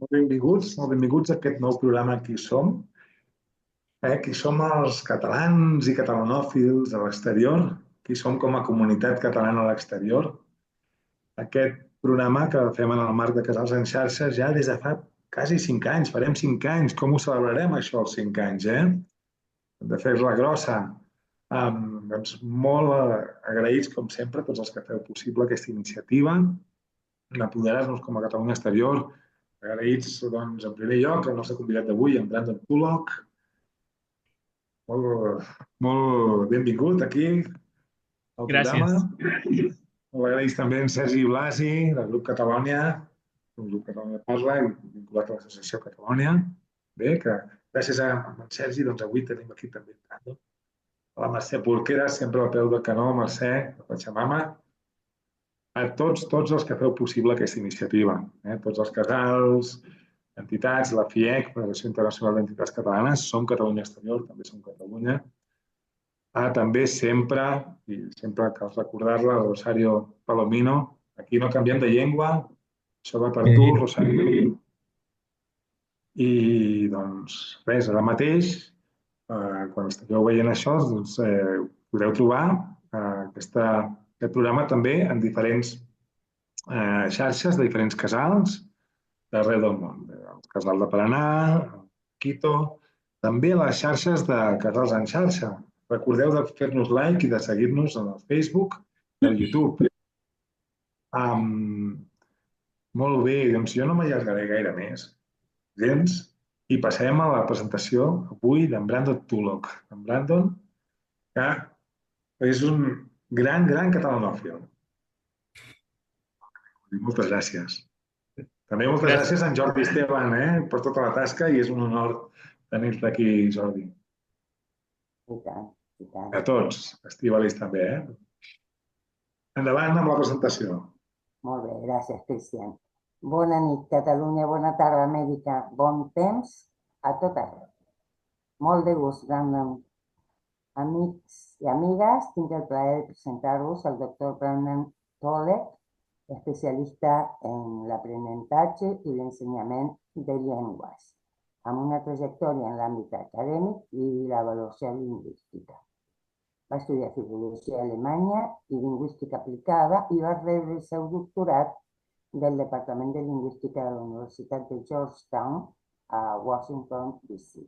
Molt benvinguts a aquest nou programa Qui som. Qui som els catalans i catalanòfils a l'exterior, qui som com a comunitat catalana a l'exterior. Aquest programa que fem en el marc de Casals en xarxa ja des de fa quasi 5 anys, farem 5 anys. Com ho celebrarem això, els 5 anys, de fer-la grossa. Doncs molt agraïts, com sempre, a tots els que feu possible aquesta iniciativa d'apoderar-nos com a Catalunya Exterior. Agraïts, doncs, en primer lloc, al nostre convidat d'avui, en Brandon Tulloch. Molt benvingut aquí al programa. Molt agraïts també en Sergi Blasi, del grup Catalònia, el grup Catalònia Parla, i vinculat a l'associació Catalònia. Bé, que gràcies a en Sergi, doncs avui tenim aquí també a la Mercè Porquera, sempre al peu del canó, Mercè, la Pachamama. A tots els que feu possible aquesta iniciativa, tots els casals, entitats, la FIEC, Federació Internacional d'Entitats Catalanes, Som Catalunya Exterior, també som Catalunya. També sempre, i sempre cal recordar-la, Rosario Palomino, aquí no canviem de llengua, això va per tu, Rosario. I doncs res, ara mateix, quan estigueu veient això, doncs, podreu trobar aquest programa també en diferents xarxes de diferents casals d'arreu del món. El casal de Paranà, Quito, també les xarxes de Casals en xarxa. Recordeu de fer-nos like i de seguir-nos en el Facebook i al YouTube. Molt bé, doncs jo no m'allargaré gaire més. Gens. I passem a la presentació avui d'en Brandon Tulloch. En Brandon, que és un gran catalanòfil. Moltes gràcies. També moltes gràcies a en Jordi Esteban per tota la tasca i és un honor tenir-te aquí, Jordi. I tant. A tots, Estivalis també. Endavant amb la presentació. Molt bé, gràcies, Cristian. Bona nit, Catalunya, bona tarda, Amèrica, bon temps a tot arreu. Molt de gust, Brandon. Amics i amigues, tinc el plaer de presentar-vos al doctor Brandon Tulloch, especialista en l'aprenentatge i l'ensenyament de llengües, amb una trajectòria en l'àmbit acadèmic i l'avaluació lingüística. Va estudiar filologia alemanya i lingüística aplicada i va rebre el seu doctorat del Departament de Lingüística de la Universitat de Georgetown a Washington, D.C.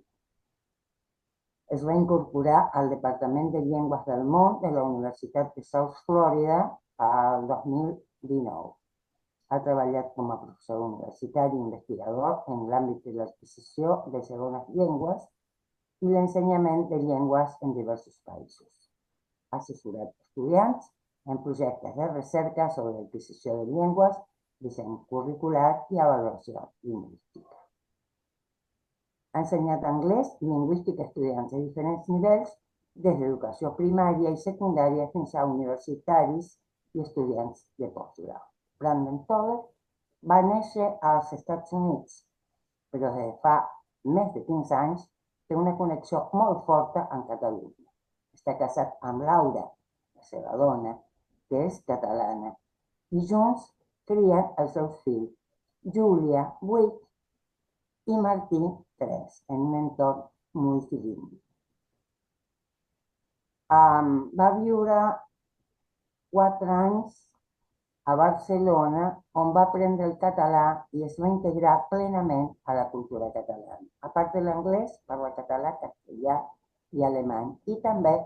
Es va incorporar al Departament de Llengües del Món de la Universitat de South Florida al 2019. Ha treballat com a professor universitari i investigador en l'àmbit de l'adquisició de segones llengües i l'ensenyament de llengües en diversos països. Ha assessorat estudiants en projectes de recerca sobre l'adquisició de llengües, disseny curricular i avaluació lingüística. Ha ensenyat anglès i lingüística a estudiants de diferents nivells, des d'educació primària i secundària fins a universitaris i estudiants de postgrau. Brandon Tulloch va néixer als Estats Units, però des de fa més de 15 anys té una connexió molt forta amb Catalunya. Està casat amb Laura, la seva dona, que és catalana, i junts crien els seus fills, Júlia, 8, i Martí, 3, en un entorn multilingüe. Va viure 4 anys a Barcelona, on va aprendre el català i es va integrar plenament a la cultura catalana. A part de l'anglès, parla català, castellà i alemany, i també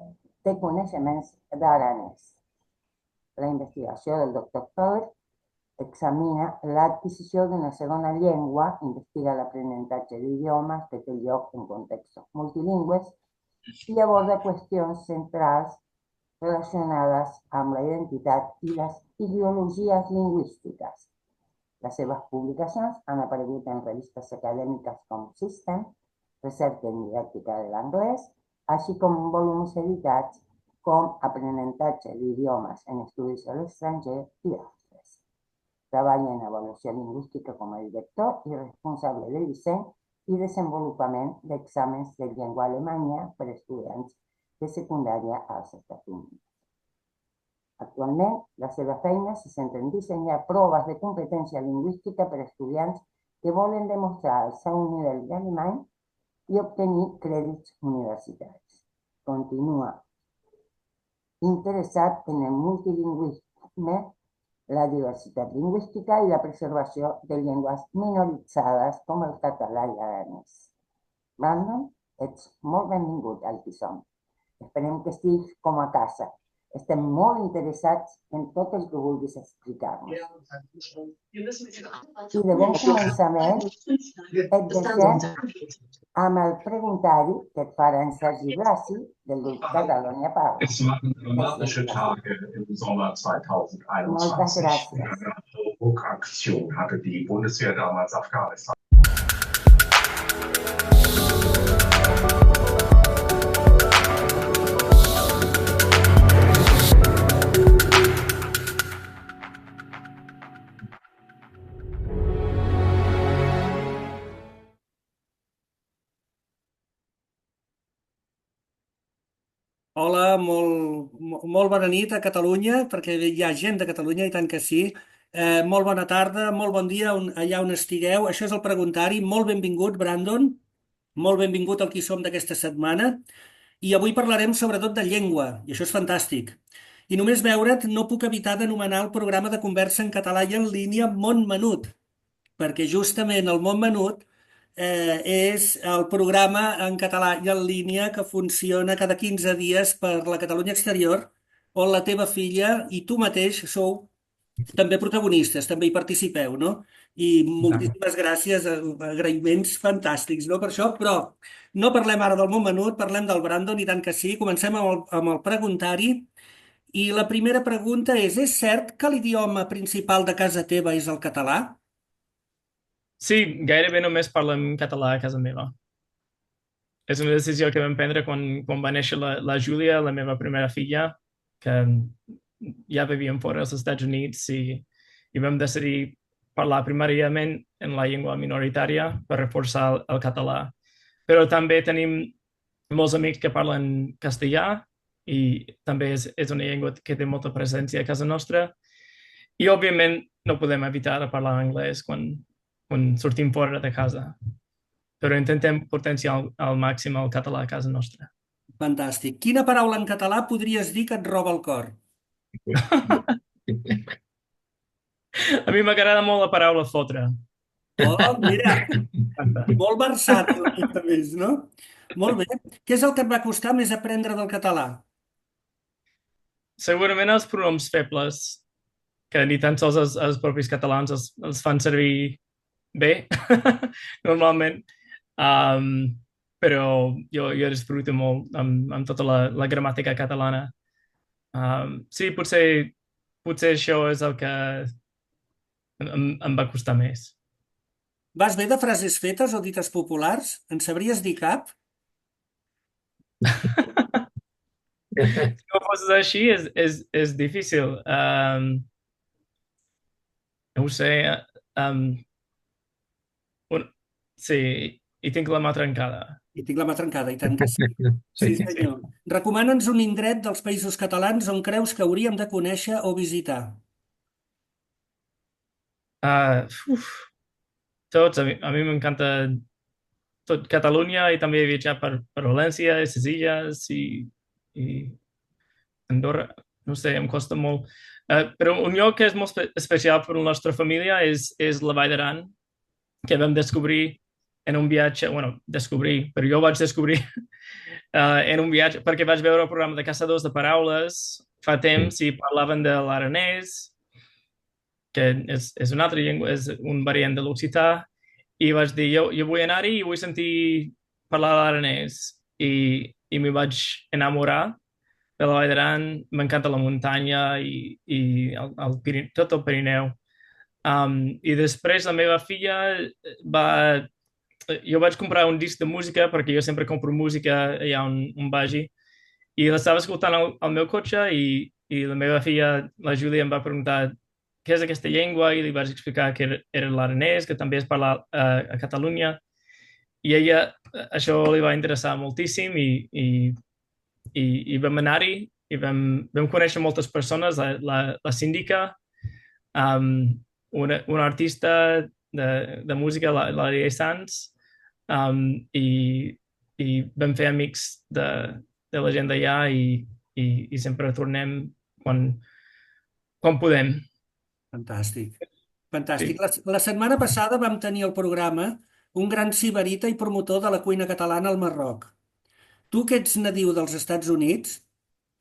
té coneixements d'aranès. La investigació del Dr. Tulloch examina l'adquisició d'una segona llengua, investiga l'aprenentatge d'idiomes que té lloc en contextos multilingües i aborda qüestions centrals relacionades amb la identitat i les ideologies lingüístiques. Les seves publicacions han aparegut en revistes acadèmiques com System, Recerca en Didàctica de l'Anglès, així com en volums editats com Aprenentatge d'idiomes en estudis a l'estranger i d'altres. Treballa en avaluació lingüística com a director i responsable de disseny i desenvolupament d'exàmens de llengua alemanya per a estudiants de secundària als Estats Units. Actualment, la seva feina se centra en dissenyar proves de competència lingüística per a estudiants que volen demostrar el seu nivell d'alemany i obtenir crèdits universitaris. Continua interessat en el multilingüisme, la diversitat lingüística i la preservació de llengües minoritzades com el català i l'aranès. Brandon, ets molt benvingut al Tison. Esperem que estiguis com a casa. Estem molt interessats en tot el que vulguis explicar-nos. I de bon començament et deixem amb el preguntari que et farà en Sergi Blasi del grup Catalunya Parla. Es waren dramatische Tage im Sommer 2021. Moltes gràcies. Eine Hauruck-Aktion hatte die Bundeswehr damals Afghanistan. Hola, molt bona nit a Catalunya, perquè hi ha gent de Catalunya, i tant que sí. Molt bona tarda, molt bon dia allà on estigueu. Això és el preguntari. Molt benvingut, Brandon. Molt benvingut al Qui som d'aquesta setmana. I avui parlarem sobretot de llengua, i això és fantàstic. I només veure't no puc evitar d'anomenar el programa de conversa en català i en línia Món Menut, perquè justament el Món Menut és el programa en català i en línia que funciona cada 15 dies per la Catalunya Exterior, on la teva filla i tu mateix sou també protagonistes, també hi participeu, no? I moltíssimes gràcies, agraïments fantàstics, no? Per això, però no parlem ara del Món Menut, parlem del Brandon, i tant que sí. Comencem amb el preguntari. I la primera pregunta és cert que l'idioma principal de casa teva és el català? Sí, gairebé només parlem català a casa meva. És una decisió que vam prendre quan va néixer la Júlia, la meva primera filla, que ja vivíem fora als Estats Units, i vam decidir parlar primàriament en la llengua minoritària per reforçar el català. Però també tenim molts amics que parlen castellà, i també és una llengua que té molta presència a casa nostra. I, òbviament, no podem evitar de parlar anglès quan sortim fora de casa. Però intentem potenciar al màxim el català a casa nostra. Fantàstic. Quina paraula en català podries dir que et roba el cor? A mi m'agrada molt la paraula fotre. Oh, mira, molt versàtil, a més, no? Molt bé. Què és el que et va costar més aprendre del català? Segurament els pronoms febles, que ni tan sols els propis catalans els fan servir bé, normalment. Però jo disfruto molt amb tota la gramàtica catalana. Sí, potser això és el que em va costar més. Vas bé de frases fetes o dites populars? En sabries dir cap? Si no fos així, és difícil. No ho sé. Sí, i tinc la mà trencada. I tinc la mà trencada, i tant que sí. Sí, senyor. Recomana'ns un indret dels Països Catalans on creus que hauríem de conèixer o visitar. Tots, a mi m'encanta tot Catalunya, i també he viatjat per València, les Illes i Andorra. No sé, em costa molt. Però un lloc que és molt especial per la nostra família és la Vall d'Aran, que vam descobrir en un viatge, però jo vaig descobrir en un viatge, perquè vaig veure el programa de Caçadors de Paraules fa temps i parlaven de l'aranès, que és una altra llengua, és un variant de l'occità, i vaig dir, jo vull anar-hi i vull sentir parlar l'aranès, i m'hi vaig enamorar de la Vall d'Aran. M'encanta la muntanya i tot el Pirineu. I després la meva filla jo vaig comprar un disc de música, perquè jo sempre compro música allà on vagi, i l'estava escoltant al meu cotxe, i la meva filla, la Júlia, em va preguntar què és aquesta llengua, i li vaig explicar que era l'aranès, que també es parla a Catalunya, i a ella això li va interessar moltíssim, i vam anar-hi, i vam conèixer moltes persones, la síndica, una artista de música, la Llei Sants, i vam fer amics de la gent d'allà i sempre tornem quan podem. Fantàstic. Fantàstic. Sí. La setmana passada vam tenir al programa un gran sibarita i promotor de la cuina catalana al Marroc. Tu, que ets nadiu dels Estats Units,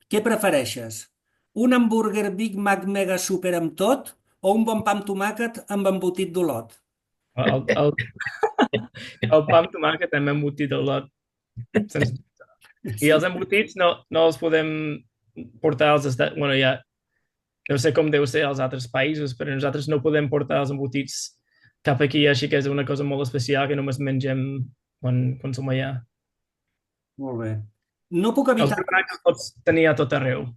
què prefereixes? Un hambúrguer Big Mac mega super amb tot o un bon pa amb tomàquet amb embotit d'olot? El pa amb tomàquet també embotit d'olot. I els embotits no els podem portar als Estats... Bueno, ja no sé com deu ser als altres països, però nosaltres no podem portar els embotits cap aquí, així que és una cosa molt especial que només mengem quan som allà. Molt bé. No puc Els evitar... tomàquets els pots tenir a tot arreu.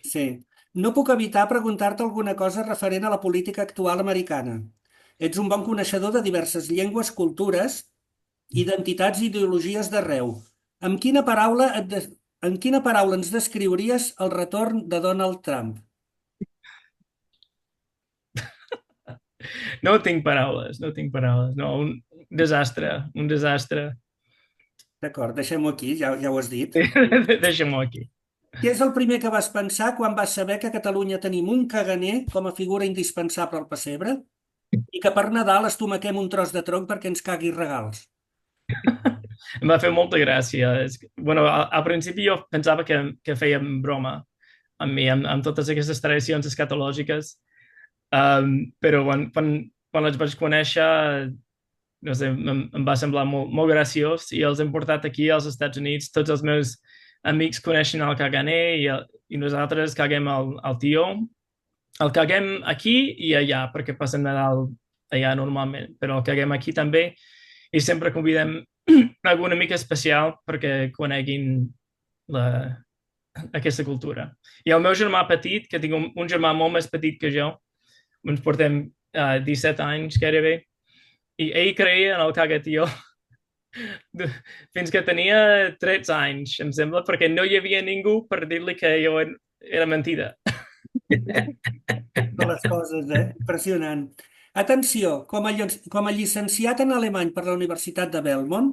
Sí. No puc evitar preguntar-te alguna cosa referent a la política actual americana. Ets un bon coneixedor de diverses llengües, cultures, identitats i ideologies d'arreu. Amb quina paraula ens descriuries el retorn de Donald Trump? No tinc paraules. No, un desastre. D'acord, deixem-ho aquí, ja ho has dit. Deixa'm-ho aquí. Què és el primer que vas pensar quan vas saber que a Catalunya tenim un caganer com a figura indispensable al pessebre i que per Nadal estomaquem un tros de tronc perquè ens cagui regals? Em va fer molta gràcia. Bueno, al principi jo pensava que fèiem broma amb mi, amb totes aquestes tradicions escatològiques, però quan els vaig conèixer, no sé, em va semblar molt graciós i els hem portat aquí als Estats Units. Tots els meus amics coneixen el caganer i nosaltres caguem el tio. El caguem aquí i allà, perquè passem Nadal allà normalment, però el caguem aquí també i sempre convidem algun amic especial perquè coneguin aquesta cultura. I el meu germà petit, que tinc un germà molt més petit que jo, ens portem 17 anys gairebé, i ell creia en el cagatio fins que tenia 13 anys, em sembla, perquè no hi havia ningú per dir-li que jo era mentida. De les coses, impressionant. Atenció, com a llicenciat en alemany per la Universitat de Belmont,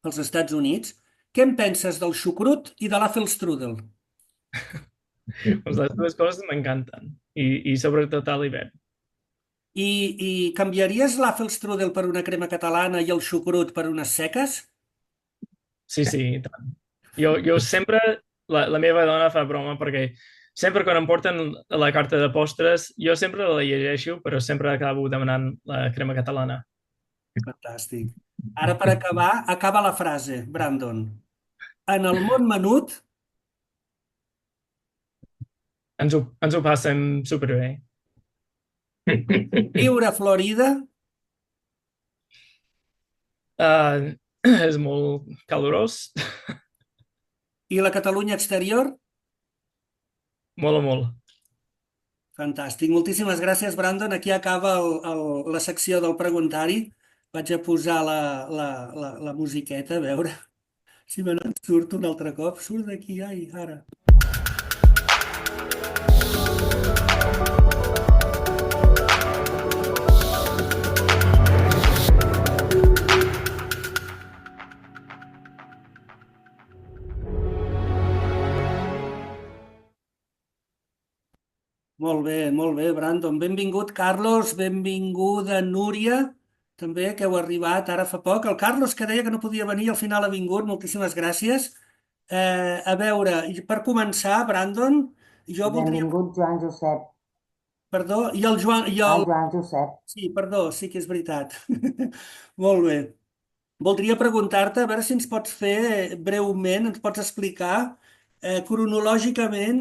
als Estats Units, què en penses del xucrut i de l'Apfelstrudel? Pues les dues coses m'encanten, i sobretot a l'hivern. I canviaries l'Apfelstrudel per una crema catalana i el xucrut per unes seques? Sí, i tant. Jo sempre, la meva dona fa broma perquè sempre quan em porten la carta de postres, jo sempre la llegeixo, però sempre acabo demanant la crema catalana. Fantàstic. Ara, per acabar, acaba la frase, Brandon. En el món menut... Ens ho passem superbé. Viure a Florida... És molt calorós. I la Catalunya exterior? Molt o molt. Fantàstic. Moltíssimes gràcies, Brandon. Aquí acaba la secció del preguntari. Vaig a posar la musiqueta, a veure si me n'en surto un altre cop. Surt d'aquí, ai, ara. Molt bé, Brandon. Benvingut, Carlos. Benvinguda, Núria, també, que heu arribat ara fa poc. El Carlos, que deia que no podia venir, al final ha vingut. Moltíssimes gràcies. A veure, per començar, Brandon, jo voldria... Benvingut, Joan Josep. Perdó, i el Joan... Joan Josep. Sí, perdó, sí que és veritat. Molt bé. Voldria preguntar-te, a veure si ens pots fer breument, ens pots explicar cronològicament,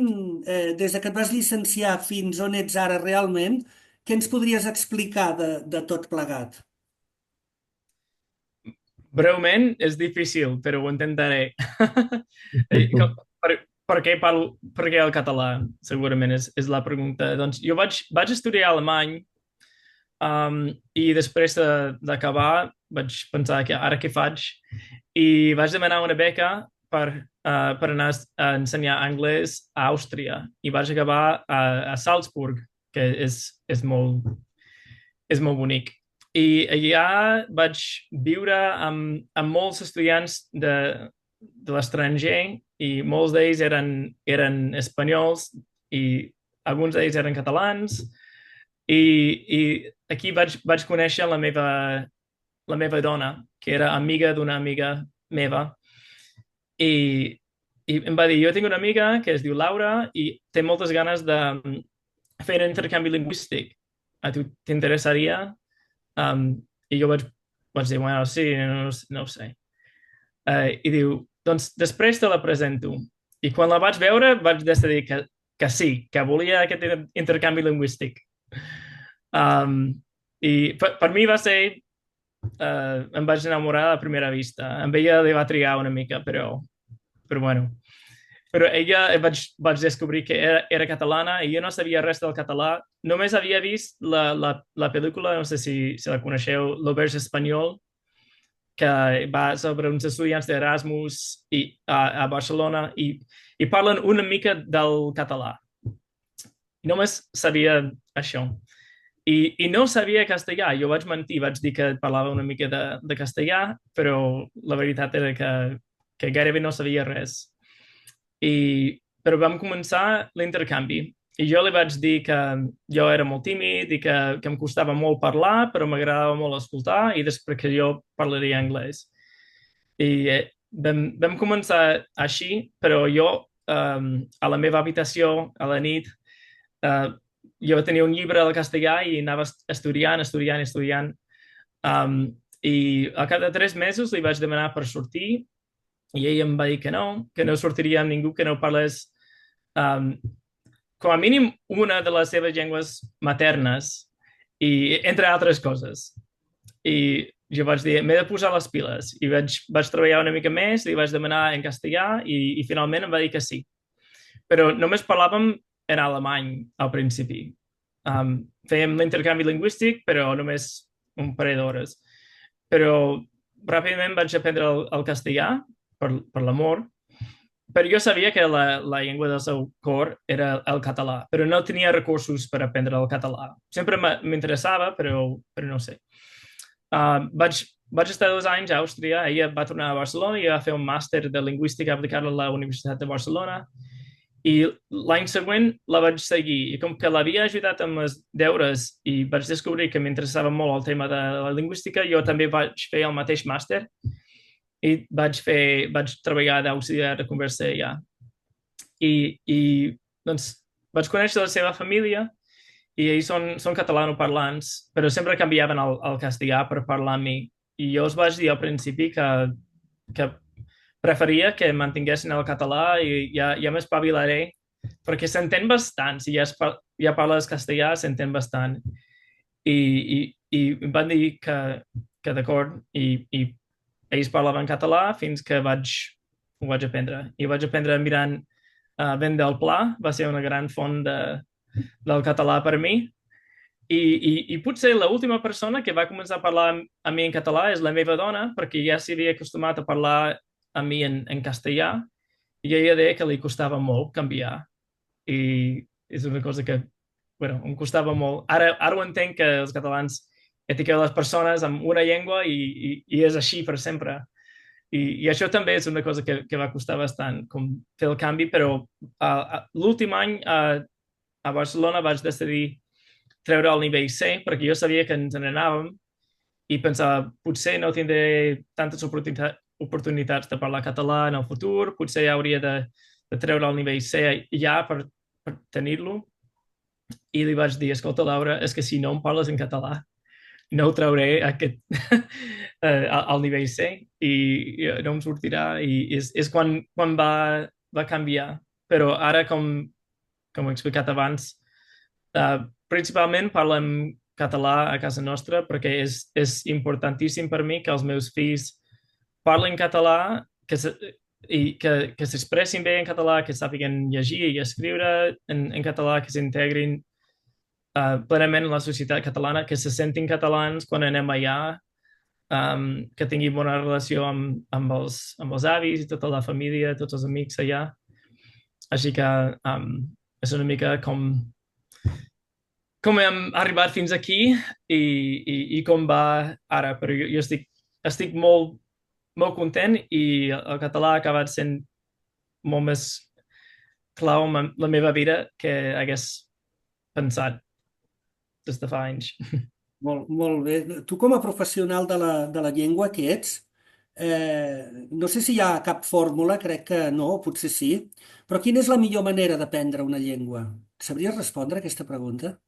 des de que et vas llicenciar fins on ets ara realment, què ens podries explicar de tot plegat? Breument és difícil, però ho intentaré. Per què el català? Segurament és la pregunta. Doncs jo vaig estudiar alemany i després d'acabar vaig pensar que ara què faig i vaig demanar una beca per anar a ensenyar anglès a Àustria i vaig acabar a Salzburg, que és molt bonic. I allà vaig viure amb molts estudiants de l'estranger i molts d'ells eren espanyols i alguns d'ells eren catalans i aquí vaig conèixer la meva dona, que era amiga d'una amiga meva i, i em va dir, jo tinc una amiga que es diu Laura i té moltes ganes de fer un intercanvi lingüístic. A tu t'interessaria? I jo vaig dir, bueno, sí, no ho sé. I diu, doncs després te la presento. I quan la vaig veure vaig decidir que sí, que volia aquest intercanvi lingüístic. I per mi va ser, em vaig enamorar a primera vista. Amb ella li va trigar una mica, però bueno. Però ella vaig descobrir que era catalana i jo no sabia res del català. Només havia vist la pel·lícula, no sé si la coneixeu, L'Auberge Espanyol, que va sobre uns estudiants d'Erasmus a Barcelona i parlen una mica del català. Només sabia això. I no sabia castellà. Jo vaig mentir, vaig dir que parlava una mica de castellà, però la veritat era que gairebé no sabia res. Però vam començar l'intercanvi i jo li vaig dir que jo era molt tímid i que em costava molt parlar, però m'agradava molt escoltar i després que jo parlaria anglès. I vam començar així, però jo a la meva habitació, a la nit, jo tenia un llibre del castellà i anava estudiant. I al cap de 3 mesos li vaig demanar per sortir i ell em va dir que no sortiria amb ningú que no parlés com a mínim una de les seves llengües maternes, i entre altres coses. I jo vaig dir, m'he de posar les piles. I vaig treballar una mica més, li vaig demanar en castellà i finalment em va dir que sí. Però només parlàvem en alemany al principi. Fèiem l'intercanvi lingüístic, però només un parell d'hores. Però ràpidament vaig aprendre el castellà per l'amor, però jo sabia que la llengua del seu cor era el català, però no tenia recursos per aprendre el català. Sempre m'interessava, però no sé. Vaig estar 2 anys a Àustria, ella va tornar a Barcelona i va fer un màster de lingüística aplicada a la Universitat de Barcelona i l'any següent la vaig seguir i com que l'havia ajudat amb els deures i vaig descobrir que m'interessava molt el tema de la lingüística, jo també vaig fer el mateix màster i vaig treballar d'auxiliar de conversa allà. I doncs vaig conèixer la seva família i ells són catalanoparlants, però sempre canviaven el castellà per parlar amb mi. I jo els vaig dir al principi que preferia que mantinguessin el català i ja m'espavilaré, perquè s'entén bastant, si ja parles castellà s'entén bastant. I em van dir que d'acord, i ells parlaven català fins que ho vaig aprendre. I ho vaig aprendre mirant Vent del Pla, va ser una gran font del català per mi. I potser l'última persona que va començar a parlar amb mi en català és la meva dona, perquè ja s'havia acostumat a parlar amb mi en castellà i ella deia que li costava molt canviar. I és una cosa que, bueno, em costava molt. Ara ho entenc que els catalans etiqueten les persones amb una llengua i és així per sempre. I això també és una cosa que va costar bastant, com fer el canvi, però l'últim any a Barcelona vaig decidir treure el nivell C, perquè jo sabia que ens n'anàvem i pensava, potser no tindré tantes oportunitats de parlar català en el futur, potser hauria de treure el nivell C ja per tenir-lo. I li vaig dir, escolta, Laura, és que si no em parles en català, no ho trauré al nivell C i no em sortirà. I és quan va canviar. Però ara, com he explicat abans, principalment parlem català a casa nostra perquè és importantíssim per mi que els meus fills parlin català i que s'expressin bé en català, que sàpiguen llegir i escriure en català, que s'integrin plenament en la societat catalana, que se sentin catalans quan anem allà, que tinguin bona relació amb els avis i tota la família, tots els amics allà. Així que és una mica com com hem arribat fins aquí i com va ara, però jo estic molt content i el català ha acabat sent molt més clau en la meva vida que hagués pensat des de fa anys. Molt bé. Tu com a professional de la llengua que ets, no sé si hi ha cap fórmula, crec que no, potser sí, però quina és la millor manera d'aprendre una llengua? Sabries respondre a aquesta pregunta?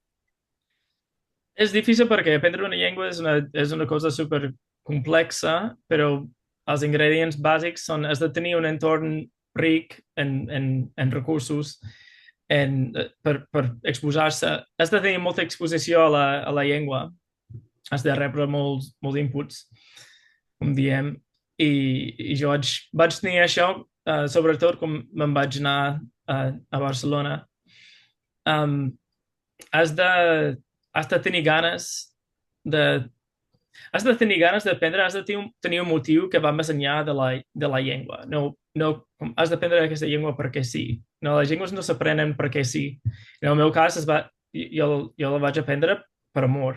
És difícil perquè aprendre una llengua és una cosa super complexa, però els ingredients bàsics són has de tenir un entorn ric en recursos per exposar-se. Has de tenir molta exposició a la llengua. Has de rebre molts inputs, com diem, i jo vaig tenir això, sobretot com me'n vaig anar a Barcelona. Um, has de tenir ganes de has de tenir ganes d'aprendre, has de tenir un motiu que va més enllà de la llengua. No has d'aprendre aquesta llengua perquè sí. No, les llengües no s'aprenen perquè sí. En el meu cas, jo la vaig aprendre per amor.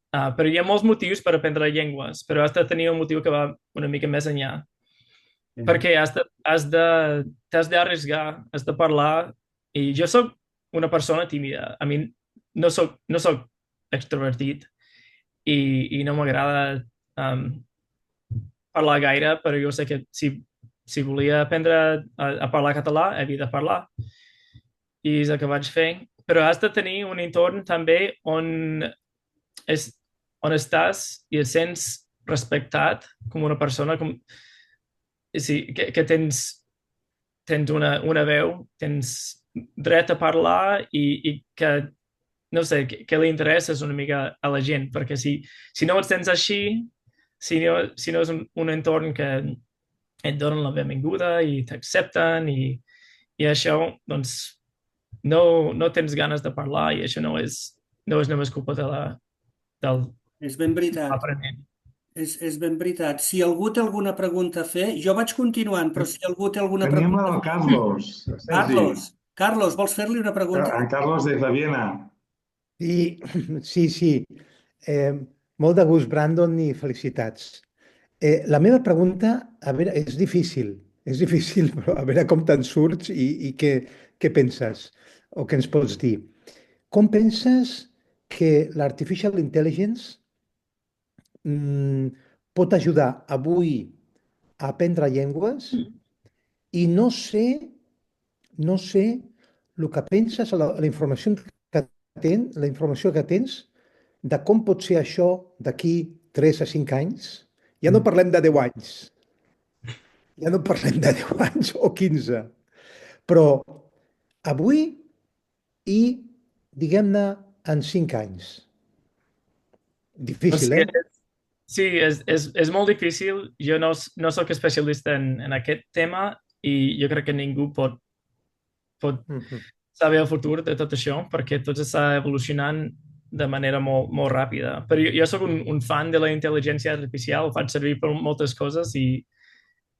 Però hi ha molts motius per aprendre llengües, però has de tenir un motiu que va una mica més enllà. Perquè t'has d'arriscar, has de parlar, i jo sóc una persona tímida. A mi no soc extrovertit i no m'agrada parlar gaire, però jo sé que si volia aprendre a parlar català, havia de parlar. I és el que vaig fer. Però has de tenir un entorn també on estàs i et sents respectat com una persona, que tens una veu, tens dret a parlar i que, no sé, que li interesses una mica a la gent, perquè si no et sents així, si no és un entorn que et donen la benvinguda i t'accepten i això, doncs no tens ganes de parlar i això no és només culpa del És ben veritat. aprenent. És ben veritat. Si algú té alguna pregunta a fer, jo vaig continuant, però si algú té alguna Tenim pregunta... el Carlos. Sergi. Carlos, vols fer-li una pregunta? En Carlos de Viena. Sí. Molt de gust, Brandon, i felicitats. La meva pregunta, a veure, és difícil, però a veure com te'n surts i què penses o què ens pots dir. Com penses que l'artificial intelligence pot ajudar avui a aprendre llengües i no sé el que penses, la informació que tens de com pot ser això d'aquí 3 a 5 anys. Ja no parlem de 10 anys. Ja no parlem de 10 anys o 15. Però avui i, diguem-ne, en 5 anys. Difícil, Sí, és molt difícil. Jo no soc especialista en aquest tema i jo crec que ningú pot saber el futur de tot això perquè tot està evolucionant de manera molt ràpida. Però jo soc un fan de la intel·ligència artificial, ho faig servir per moltes coses i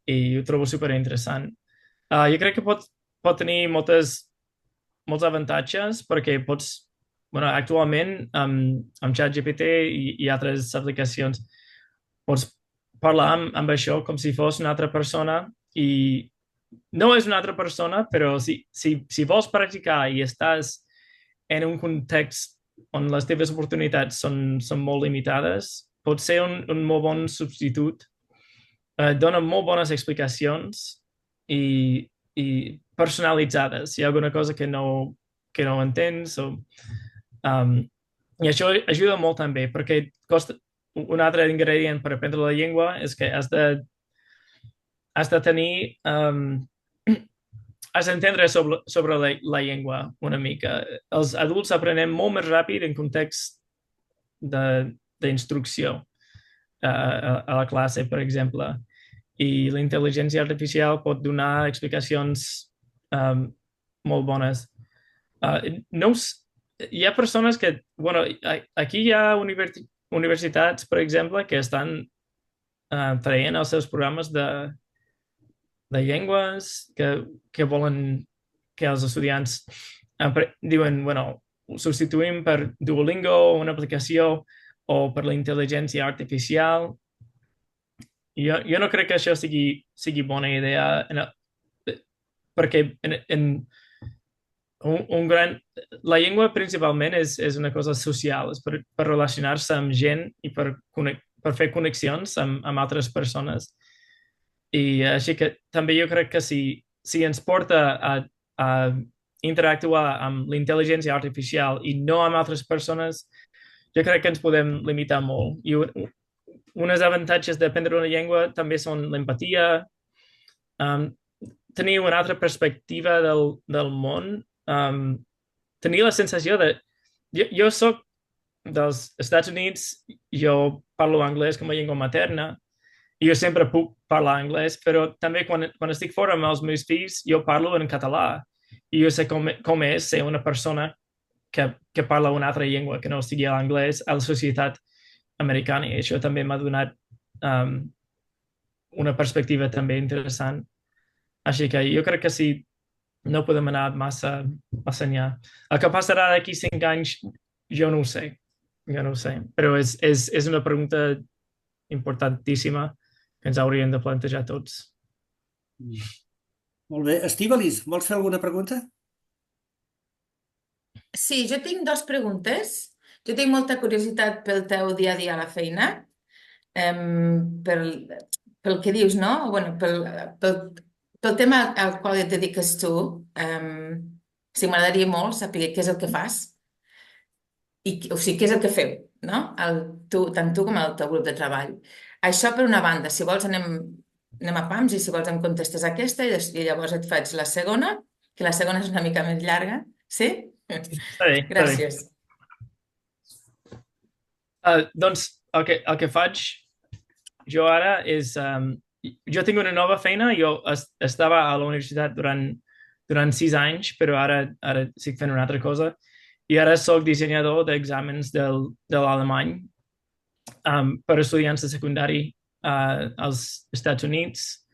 ho trobo superinteressant. Jo crec que pot tenir molts avantatges perquè actualment amb ChatGPT i altres aplicacions pots parlar amb això com si fos una altra persona i no és una altra persona, però si vols practicar i estàs en un context on les teves oportunitats són molt limitades, pot ser un molt bon substitut. Dona molt bones explicacions i personalitzades. Si hi ha alguna cosa que no entens i això ajuda molt també perquè un altre ingredient per aprendre la llengua és que has de tenir has d'entendre sobre la llengua una mica. Els adults aprenem molt més ràpid en context d'instrucció a la classe, per exemple. I la intel·ligència artificial pot donar explicacions molt bones. Hi ha persones que... aquí hi ha universitats, per exemple, que estan traient els seus programes de llengües que volen que els estudiants diuen, substituïm per Duolingo, una aplicació, o per la intel·ligència artificial. Jo no crec que això sigui bona idea, perquè la llengua principalment és una cosa social, és per relacionar-se amb gent i per fer connexions amb altres persones. I així que també jo crec que si ens porta a interactuar amb la intel·ligència artificial i no amb altres persones, jo crec que ens podem limitar molt. I uns avantatges d'aprendre una llengua també són l'empatia, tenir una altra perspectiva del món, tenir la sensació de... Jo soc dels Estats Units, jo parlo anglès com a llengua materna, i jo sempre puc parlar anglès, però també quan estic fora amb els meus fills, jo parlo en català, i jo sé com és ser una persona que parla una altra llengua que no sigui l'anglès a la societat americana, i això també m'ha donat una perspectiva també interessant. Així que jo crec que sí, no podem anar massa enllà. El que passarà d'aquí 5 anys, jo no ho sé. Però és una pregunta importantíssima que ens hauríem de plantejar tots. Molt bé. Estíbalis, vols fer alguna pregunta? Sí, jo tinc 2 preguntes. Jo tinc molta curiositat pel teu dia a dia a la feina, pel que dius, no? Bueno, pel tema al qual et dediques tu. Sí, m'agradaria molt saber què és el que fas, o sigui, què és el que feu, no? Tant tu com el teu grup de treball. Això per una banda, si vols anem a pams i si vols em contestes aquesta i llavors et faig la segona, que la segona és una mica més llarga. Sí? Està bé. Gràcies. Doncs el que faig jo ara és... jo tinc una nova feina, jo estava a la universitat durant 6 anys, però ara estic fent una altra cosa. I ara soc dissenyador d'exàmens de l'alemany per estudiants de secundari als Estats Units.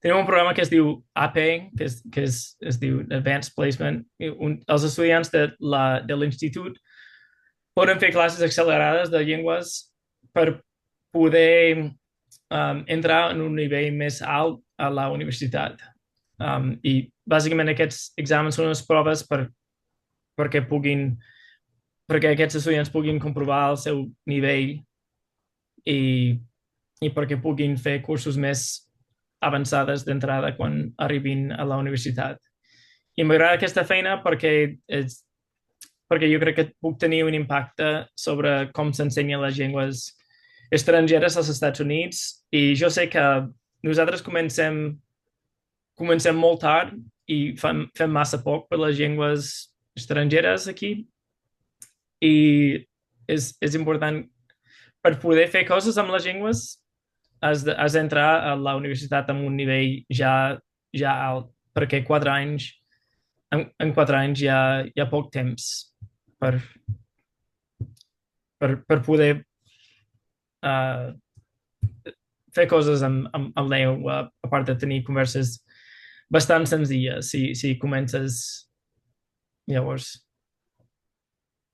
Tenim un programa que es diu AP, que es diu Advanced Placement. Els estudiants de l'institut poden fer classes accelerades de llengües per poder entrar en un nivell més alt a la universitat. I bàsicament aquests exàmens són unes proves perquè aquests estudiants puguin comprovar el seu nivell i perquè puguin fer cursos més avançades d'entrada quan arribin a la universitat. I m'agrada aquesta feina perquè jo crec que puc tenir un impacte sobre com s'ensenyen les llengües estrangeres als Estats Units, i jo sé que nosaltres comencem molt tard i fem massa poc per les llengües estrangeres aquí, i és important per poder fer coses amb les llengües has d'entrar a la universitat amb un nivell ja alt, perquè en 4 anys hi ha poc temps per poder fer coses amb la llengua, a part de tenir converses bastant senzilles si comences llavors.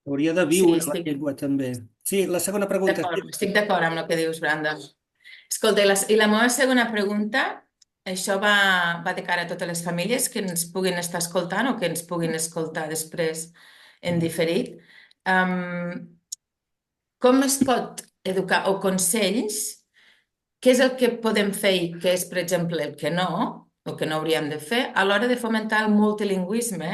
Hauria de viure la llengua també. Sí, la segona pregunta. Estic d'acord amb el que dius, Brandon. Escolta, i la meva segona pregunta, això va de cara a totes les famílies que ens puguin estar escoltant o que ens puguin escoltar després en diferit. Com es pot educar, o consells, què és el que podem fer i què és, per exemple, el que no, o que no hauríem de fer, a l'hora de fomentar el multilingüisme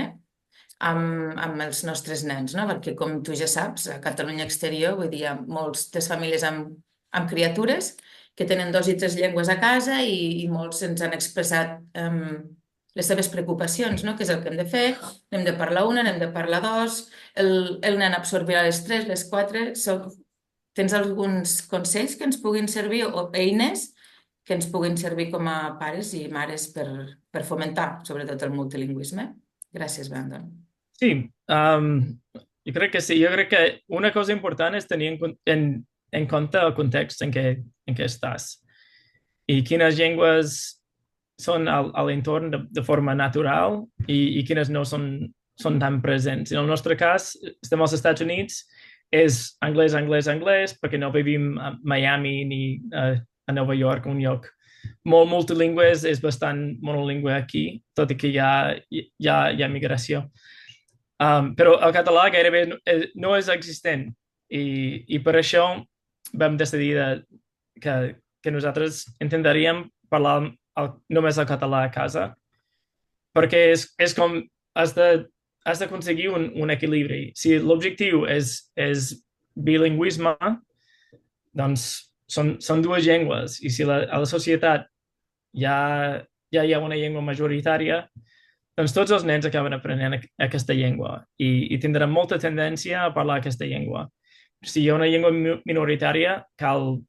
amb els nostres nens, no? Perquè, com tu ja saps, a Catalunya Exterior, vull dir, hi ha moltes famílies amb criatures que tenen 2 i 3 llengües a casa i molts ens han expressat les seves preocupacions, no? Què és el que hem de fer? N'hem de parlar una, n'hem de parlar 2, el nen absorbirà les 3, les 4... Tens alguns consells que ens puguin servir o eines que ens puguin servir com a pares i mares per fomentar, sobretot, el multilingüisme? Gràcies, Brandon. Sí, jo crec que sí. Jo crec que una cosa important és tenir en compte el context en què estàs i quines llengües són a l'entorn de forma natural i quines no són són tan presents. En el nostre cas, estem als Estats Units, és anglès, anglès, anglès, perquè no vivim a Miami ni a Nova York, un lloc molt multilingüe, és bastant monolingüe aquí, tot i que hi ha migració. Però el català gairebé no és existent i per això vam decidir que nosaltres intentaríem parlar només el català a casa, perquè és com has d'aconseguir un equilibri. Si l'objectiu és bilingüisme, doncs són dues llengües, i si a la societat ja hi ha una llengua majoritària, doncs tots els nens acaben aprenent aquesta llengua i tindran molta tendència a parlar aquesta llengua. Si hi ha una llengua minoritària, cal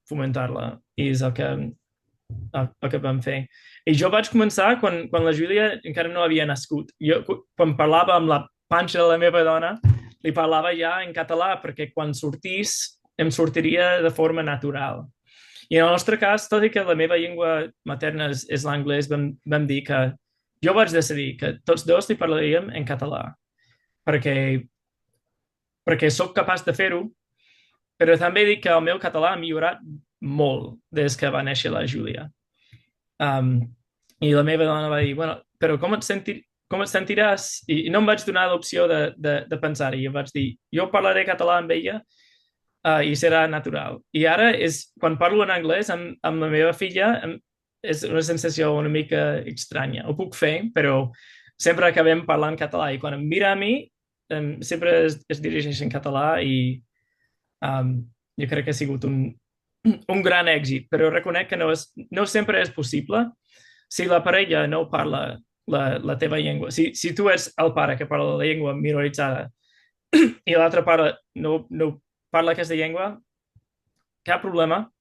fomentar-la, i és el que vam fer. I jo vaig començar quan la Júlia encara no havia nascut. Jo, quan parlava amb la panxa de la meva dona, li parlava ja en català, perquè quan sortís em sortiria de forma natural. I en el nostre cas, tot i que la meva llengua materna és l'anglès, vam dir que jo vaig decidir que tots dos li parlaríem en català, perquè sóc capaç de fer-ho, però també dic que el meu català ha millorat molt des que va néixer la Júlia. I la meva dona va dir, bueno, però com et sentiràs? I no em vaig donar l'opció de pensar-hi. Jo vaig dir, jo parlaré català amb ella i serà natural. I ara, quan parlo en anglès amb la meva filla, és una sensació una mica estranya. Ho puc fer, però sempre acabem parlant català. I quan em mira a mi, sempre es dirigeix en català i jo crec que ha sigut un gran èxit, però reconec que no sempre és possible si la parella no parla la teva llengua. Si tu ets el pare que parla la llengua minoritzada i l'altre pare no parla aquesta llengua, cap problema,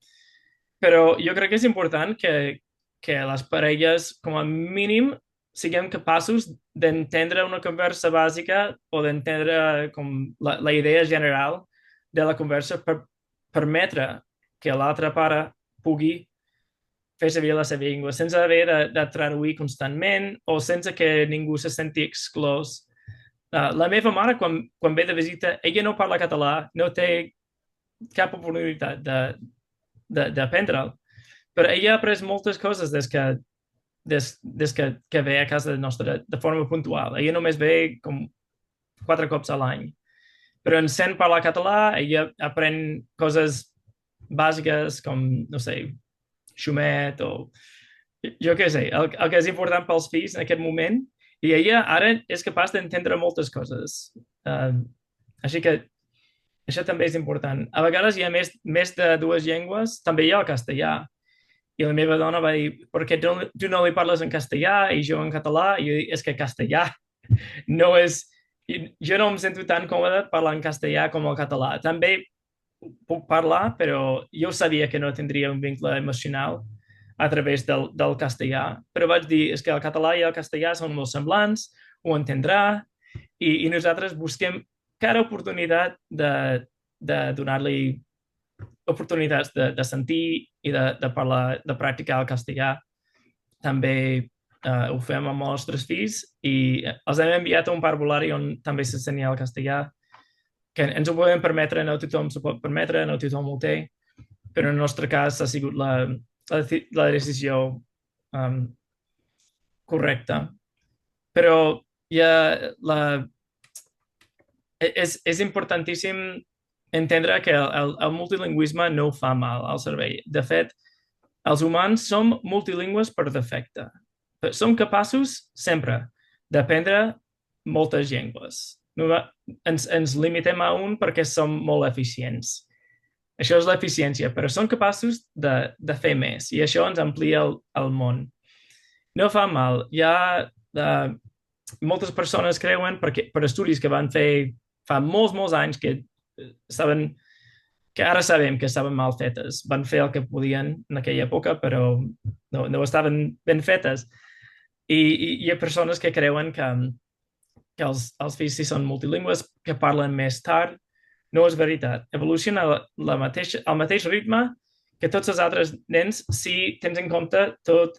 però jo crec que és important que les parelles, com a mínim, siguem capaços d'entendre una conversa bàsica o d'entendre la idea general de la conversa per permetre que l'altre pare pugui fer servir la seva llengua sense haver de traduir constantment o sense que ningú se senti exclòs. La meva mare, quan ve de visita, ella no parla català, no té cap oportunitat d'aprendre'l, però ella ha après moltes coses des que ve a casa nostra de forma puntual. Ella només ve com 4 cops a l'any, però en sent parlar català, ella aprèn coses bàsiques com, no sé, xumet o jo què sé, el que és important pels fills en aquest moment, i ella ara és capaç d'entendre moltes coses. Així que això també és important. A vegades hi ha més de 2 llengües, també hi ha el castellà. I la meva dona va dir, per què tu no li parles en castellà i jo en català? I jo dic, és que castellà no és... Jo no em sento tan còmode parlant en castellà com el català. També puc parlar, però jo sabia que no tindria un vincle emocional a través del castellà. Però vaig dir, és que el català i el castellà són molt semblants, ho entendrà, i nosaltres busquem cada oportunitat de donar-li oportunitats de sentir i de parlar, de practicar el castellà. També ho fem amb els nostres fills i els hem enviat a un parvulari on també s'ensenya el castellà, que ens ho podem permetre, no tothom s'ho pot permetre, no tothom ho té, però en el nostre cas ha sigut la decisió correcta. Però és importantíssim entendre que el multilingüisme no fa mal al cervell. De fet, els humans som multilingües per defecte. Som capaços sempre d'aprendre moltes llengües. Ens limitem a un perquè som molt eficients. Això és l'eficiència, però som capaços de fer més i això ens amplia el món. No fa mal. Hi ha moltes persones creuen, per estudis que van fer fa molts anys, que ara sabem que estaven mal fetes. Van fer el que podien en aquella època, però no estaven ben fetes. I hi ha persones que creuen que els fills, si són multilingües, que parlen més tard. No és veritat. Evoluciona al mateix ritme que tots els altres nens si tens en compte tot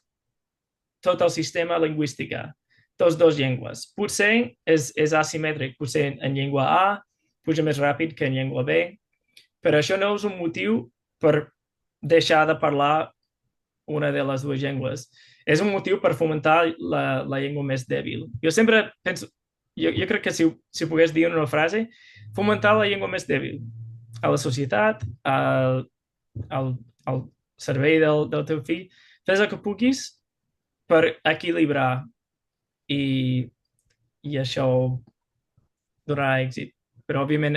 el sistema lingüístic. dos llengües. Potser és asimètric, potser en llengua A puja més ràpid que en llengua B, però això no és un motiu per deixar de parlar una de les dues llengües. És un motiu per fomentar la llengua més dèbil. Jo sempre penso, jo crec que si pogués dir una frase, fomentar la llengua més dèbil a la societat, al servei del teu fill, fes el que puguis per equilibrar i això donarà èxit. Però, òbviament,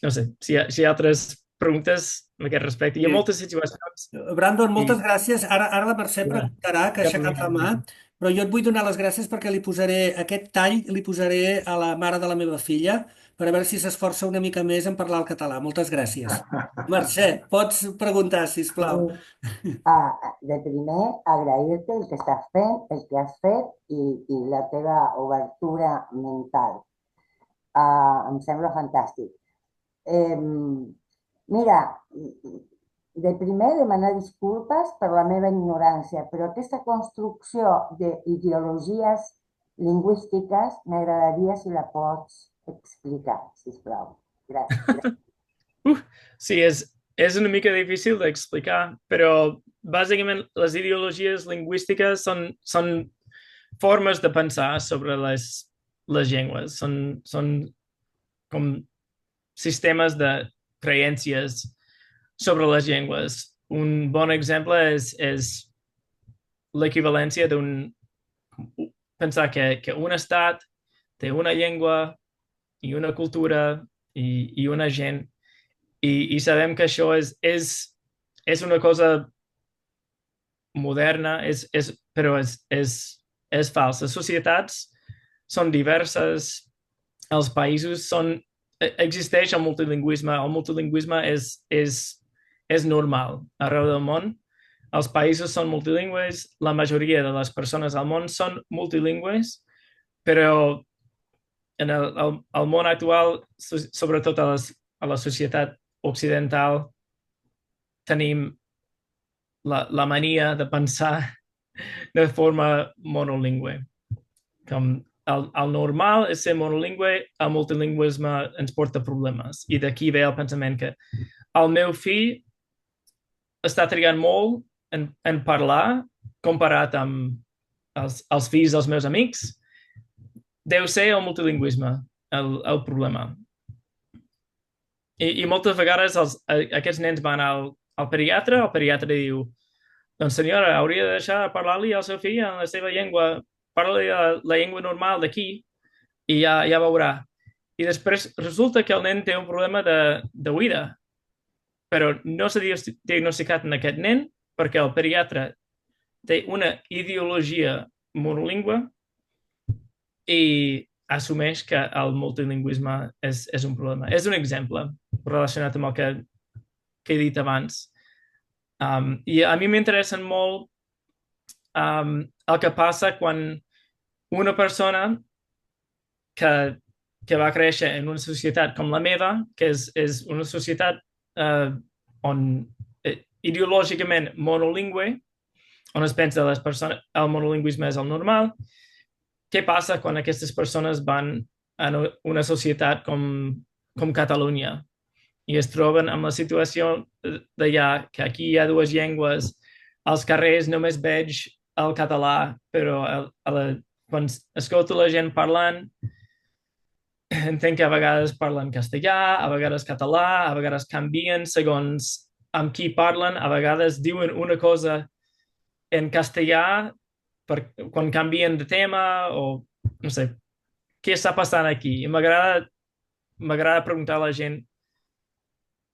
no sé, si hi ha altres preguntes en aquest respecte. Hi ha moltes situacions. Brandon, moltes gràcies. Ara la Mercè preguntarà, que ha aixecat la mà, però jo et vull donar les gràcies perquè aquest tall li posaré a la mare de la meva filla per a veure si s'esforça una mica més en parlar el català. Moltes gràcies. Mercè, pots preguntar, sisplau. De primer, agrair-te el que estàs fent, el que has fet i la teva obertura mental. Em sembla fantàstic. Mira, de primer demanar disculpes per la meva ignorància, però aquesta construcció d'ideologies lingüístiques m'agradaria si la pots explicar, sisplau. Gràcies. Sí, és una mica difícil d'explicar, però bàsicament les ideologies lingüístiques són formes de pensar sobre les llengües, són com sistemes de creences sobre les llengües. Un bon exemple és l'equivalència pensar que un estat té una llengua i una cultura i una gent i sabem que això és una cosa moderna, però és fals. Les societats són diverses, els països existeix el multilingüisme és normal arreu del món. Els països són multilingües, la majoria de les persones al món són multilingües, però en el món actual, sobretot a la societat occidental, tenim la mania de pensar de forma monolingüe. Com el normal és ser monolingüe, el multilingüisme ens porta problemes. I d'aquí ve el pensament que el meu fill està trigant molt en parlar comparat amb els fills dels meus amics. Deu ser el multilingüisme el problema. I moltes vegades aquests nens van al pediatre, el pediatre diu doncs senyora, hauria de deixar de parlar-li al seu fill en la seva llengua, parla-li la llengua normal d'aquí i ja veurà. I després resulta que el nen té un problema d'oïda, però no s'ha diagnosticat en aquest nen perquè el pediatre té una ideologia monolingüe i assumeix que el multilingüisme és un problema. És un exemple relacionat amb el que he dit abans. I a mi m'interessen molt el que passa quan una persona que va créixer en una societat com la meva, que és una societat on ideològicament monolingüe, on es pensa el monolingüisme és el normal, què passa quan aquestes persones van a una societat com Catalunya i es troben amb la situació d'allà, que aquí hi ha dues llengües, als carrers només veig el català, però quan escolto la gent parlant, entenc que a vegades parlen castellà, a vegades català, a vegades canvien segons amb qui parlen, a vegades diuen una cosa en castellà quan canvien de tema o no sé, què està passant aquí? I m'agrada preguntar a la gent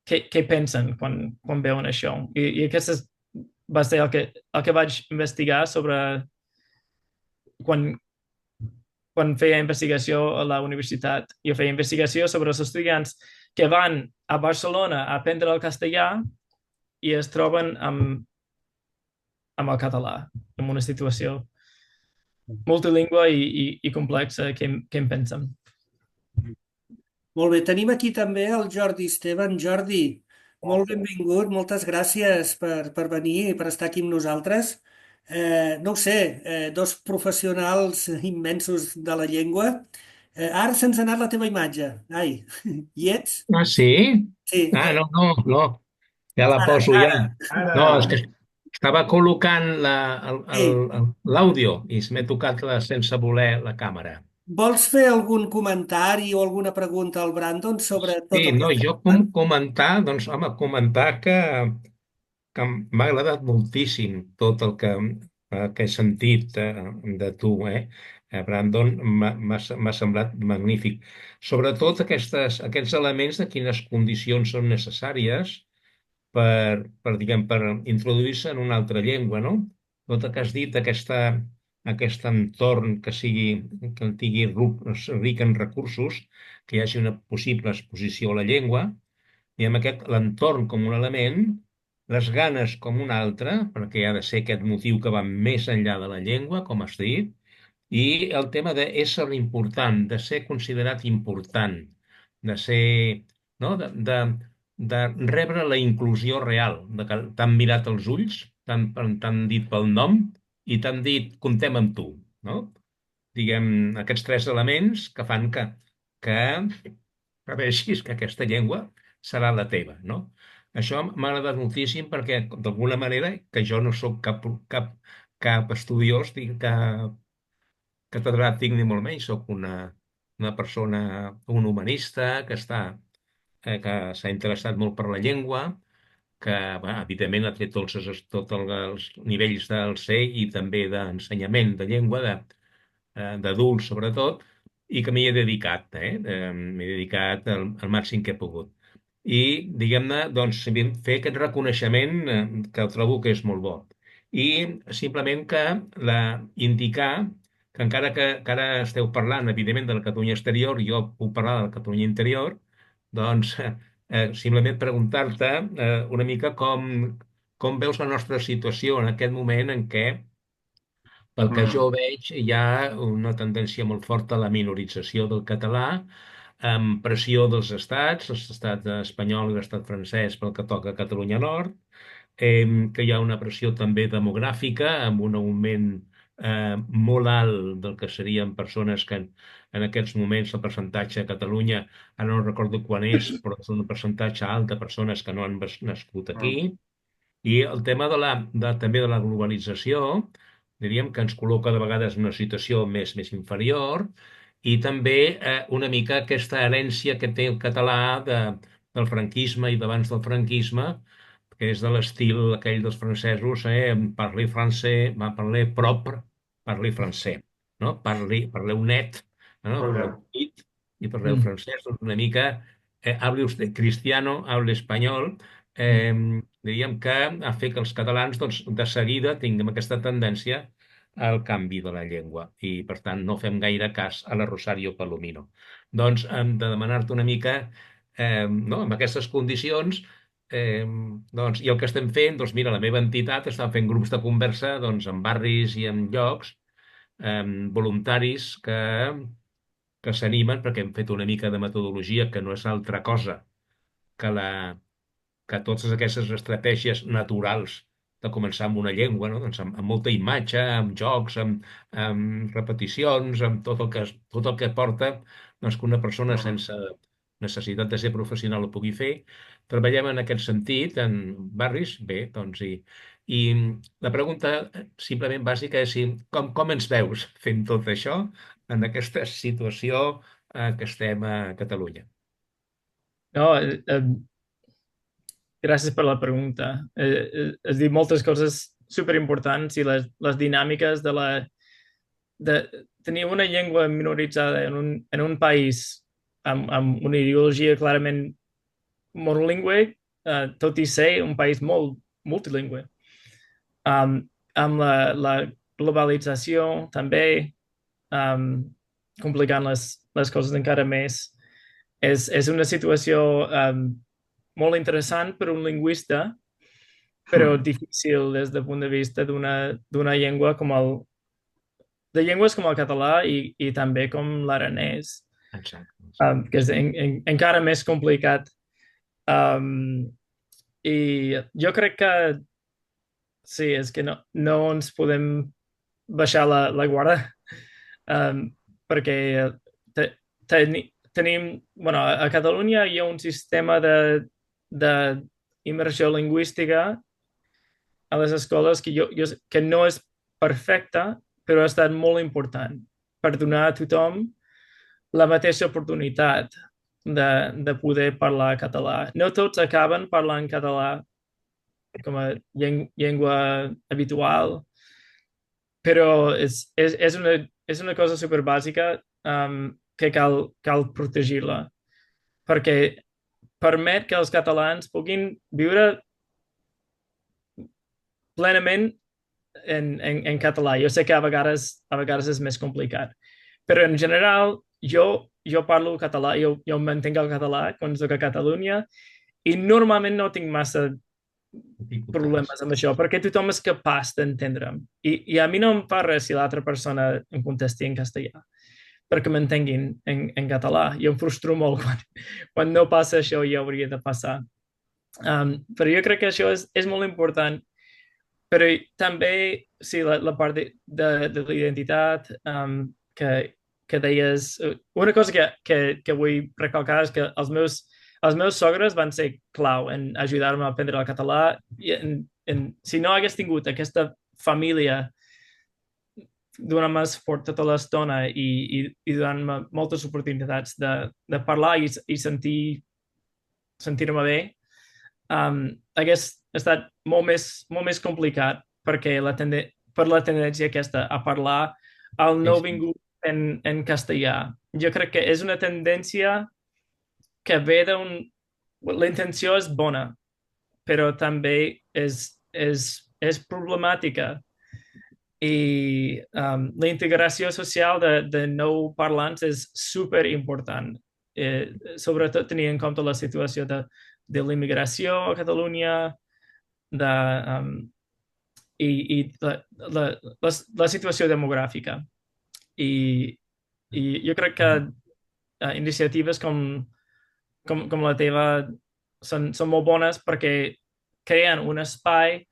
què pensen quan veuen això. I aquest va ser el que vaig investigar sobre quan feia investigació a la universitat. Jo feia investigació sobre els estudiants que van a Barcelona a aprendre el castellà i es troben amb el català, en una situació multilingüe i complexa. Què en pensen? Molt bé, tenim aquí també el Jordi Esteban. Jordi, molt benvingut, moltes gràcies per venir i per estar aquí amb nosaltres. no ho sé, dos professionals immensos de la llengua. Ara se'ns ha anat la teva imatge. Ai, hi ets? Ah, sí? Sí, Ah, no, no, no. Ja la poso ja. ara. No, és Ara, que estava col·locant Sí. l'àudio i m'he tocat sense voler la càmera. Vols fer algun comentari o alguna pregunta al Brandon sobre tot Sí, el que no, estem jo parlant? comentar, doncs, home, comentar que m'ha agradat moltíssim tot el que he sentit de tu, Brandon, m'ha semblat magnífic. Sobretot aquests elements de quines condicions són necessàries per introduir-se en una altra llengua, no? Tot el que has dit, aquest entorn que tingui ric en recursos, que hi hagi una possible exposició a la llengua, i amb l'entorn com un element, les ganes com un altre, perquè ha de ser aquest motiu que va més enllà de la llengua, com has dit, i el tema d'ésser important, de ser considerat important, de ser, no? De rebre la inclusió real, de que t'han mirat els ulls, t'han dit pel nom i t'han dit comptem amb tu, no? Diguem, aquests tres elements que fan que vegis que aquesta llengua serà la teva, no? Això m'ha agradat moltíssim perquè, d'alguna manera, que jo no sóc cap estudiós, cap catedràtic ni molt menys, sóc una persona, un humanista que s'ha interessat molt per la llengua, que evidentment ha tret tots els nivells del C i també d'ensenyament de llengua, d'adults sobretot, i que m'hi he dedicat, m'he dedicat al màxim que he pogut. I, diguem-ne, doncs, fer aquest reconeixement que trobo que és molt bo. I simplement indicar que encara que ara esteu parlant, evidentment, de la Catalunya exterior, jo puc parlar de la Catalunya interior, doncs simplement preguntar-te una mica com veus la nostra situació en aquest moment en què pel que jo veig, hi ha una tendència molt forta a la minorització del català, amb pressió dels estats, l'estat espanyol i l'estat francès pel que toca a Catalunya Nord, que hi ha una pressió també demogràfica, amb un augment molt alt del que serien persones que en aquests moments el percentatge a Catalunya, ara no recordo quan és, però és un percentatge alt de persones que no han nascut aquí, i el tema també de la globalització, diríem que ens col·loca de vegades en una situació més inferior, i també una mica aquesta herència que té el català del franquisme i d'abans del franquisme, que és de l'estil aquell dels francesos, parler français, parler propre, parler français, no? Parleu net, no? Parleu petit i parleu francès, doncs una mica, hable usted cristiano, hable espanyol, diríem que ha fet que els catalans doncs, de seguida tinguem aquesta tendència al canvi de la llengua i, per tant, no fem gaire cas a la Rosario Palomino. Doncs hem de demanar-te una mica, no, amb aquestes condicions, doncs, i el que estem fent, doncs mira, la meva entitat està fent grups de conversa doncs, en barris i en llocs voluntaris que s'animen perquè hem fet una mica de metodologia que no és altra cosa que que totes aquestes estratègies naturals de començar amb una llengua, no? Doncs amb molta imatge, amb jocs, amb repeticions, amb tot el que porta doncs, que una persona sense necessitat de ser professional ho pugui fer. Treballem en aquest sentit, en barris, bé, doncs, i la pregunta simplement bàsica és com ens veus fent tot això en aquesta situació que estem a Catalunya? No, gràcies per la pregunta. Has dit moltes coses superimportants i les dinàmiques de tenir una llengua minoritzada en un país amb una ideologia clarament monolingüe, tot i ser un país molt multilingüe. Amb la globalització també complicant les coses encara més. És una situació molt interessant per un lingüista, però difícil des del punt de vista d'una llengua de llengües com el català i també com l'aranès, que és encara més complicat. I jo crec que sí, és que no ens podem baixar la guarda, perquè tenim, bueno, a Catalunya hi ha un sistema d'immersió lingüística a les escoles que no és perfecta, però ha estat molt important per donar a tothom la mateixa oportunitat de poder parlar català. No tots acaben parlant català com a llengua habitual, però és una cosa superbàsica que cal protegir-la, perquè permet que els catalans puguin viure plenament en català. Jo sé que a vegades és més complicat, però en general jo parlo català, jo mantenc el català quan soc a Catalunya i normalment no tinc massa problemes amb això, perquè tothom és capaç d'entendre'm. I a mi no em fa res si l'altra persona em contesti en castellà, perquè m'entenguin en català. Jo em frustro molt quan no passa això i hauria de passar. Però jo crec que això és molt important. Però també, sí, la part de l'identitat que deies... Una cosa que vull recalcar és que els meus sogres van ser clau en ajudar-me a aprendre el català. Si no hagués tingut aquesta família donant-me suport tota l'estona i donant-me moltes oportunitats de parlar i sentir-me bé, hagués estat molt més complicat perquè per la tendència aquesta a parlar el nouvingut en castellà. Jo crec que és una tendència que ve la intenció és bona, però també és problemàtica. I la integració social de nou parlants és superimportant, sobretot tenint en compte la situació de l'immigració a Catalunya i la situació demogràfica. I jo crec que iniciatives com la teva són molt bones perquè creen un espai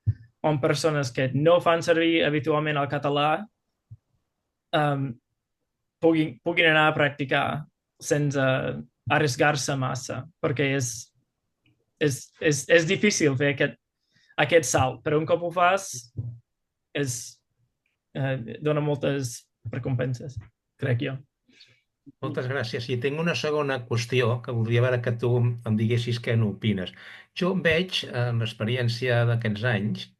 on persones que no fan servir habitualment el català puguin anar a practicar sense arriesgar-se massa, perquè és difícil fer aquest salt, però un cop ho fas dona moltes recompenses, crec jo. Moltes gràcies. I tinc una segona qüestió que voldria veure que tu em diguessis què n'opines. Jo veig, en l'experiència d'aquests anys,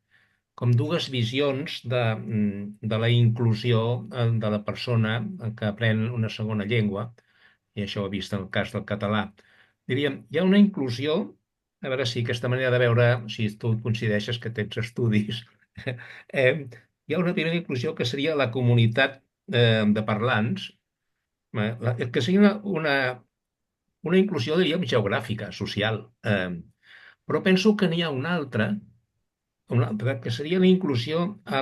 com dues visions de la inclusió de la persona que aprèn una segona llengua, i això ho he vist en el cas del català. Diríem, hi ha una inclusió, a veure si aquesta manera de veure, si tu coincideixes que tens estudis, hi ha una primera inclusió que seria la comunitat de parlants, que seria una inclusió, diríem, geogràfica, social. Però penso que n'hi ha una altra, que seria la inclusió a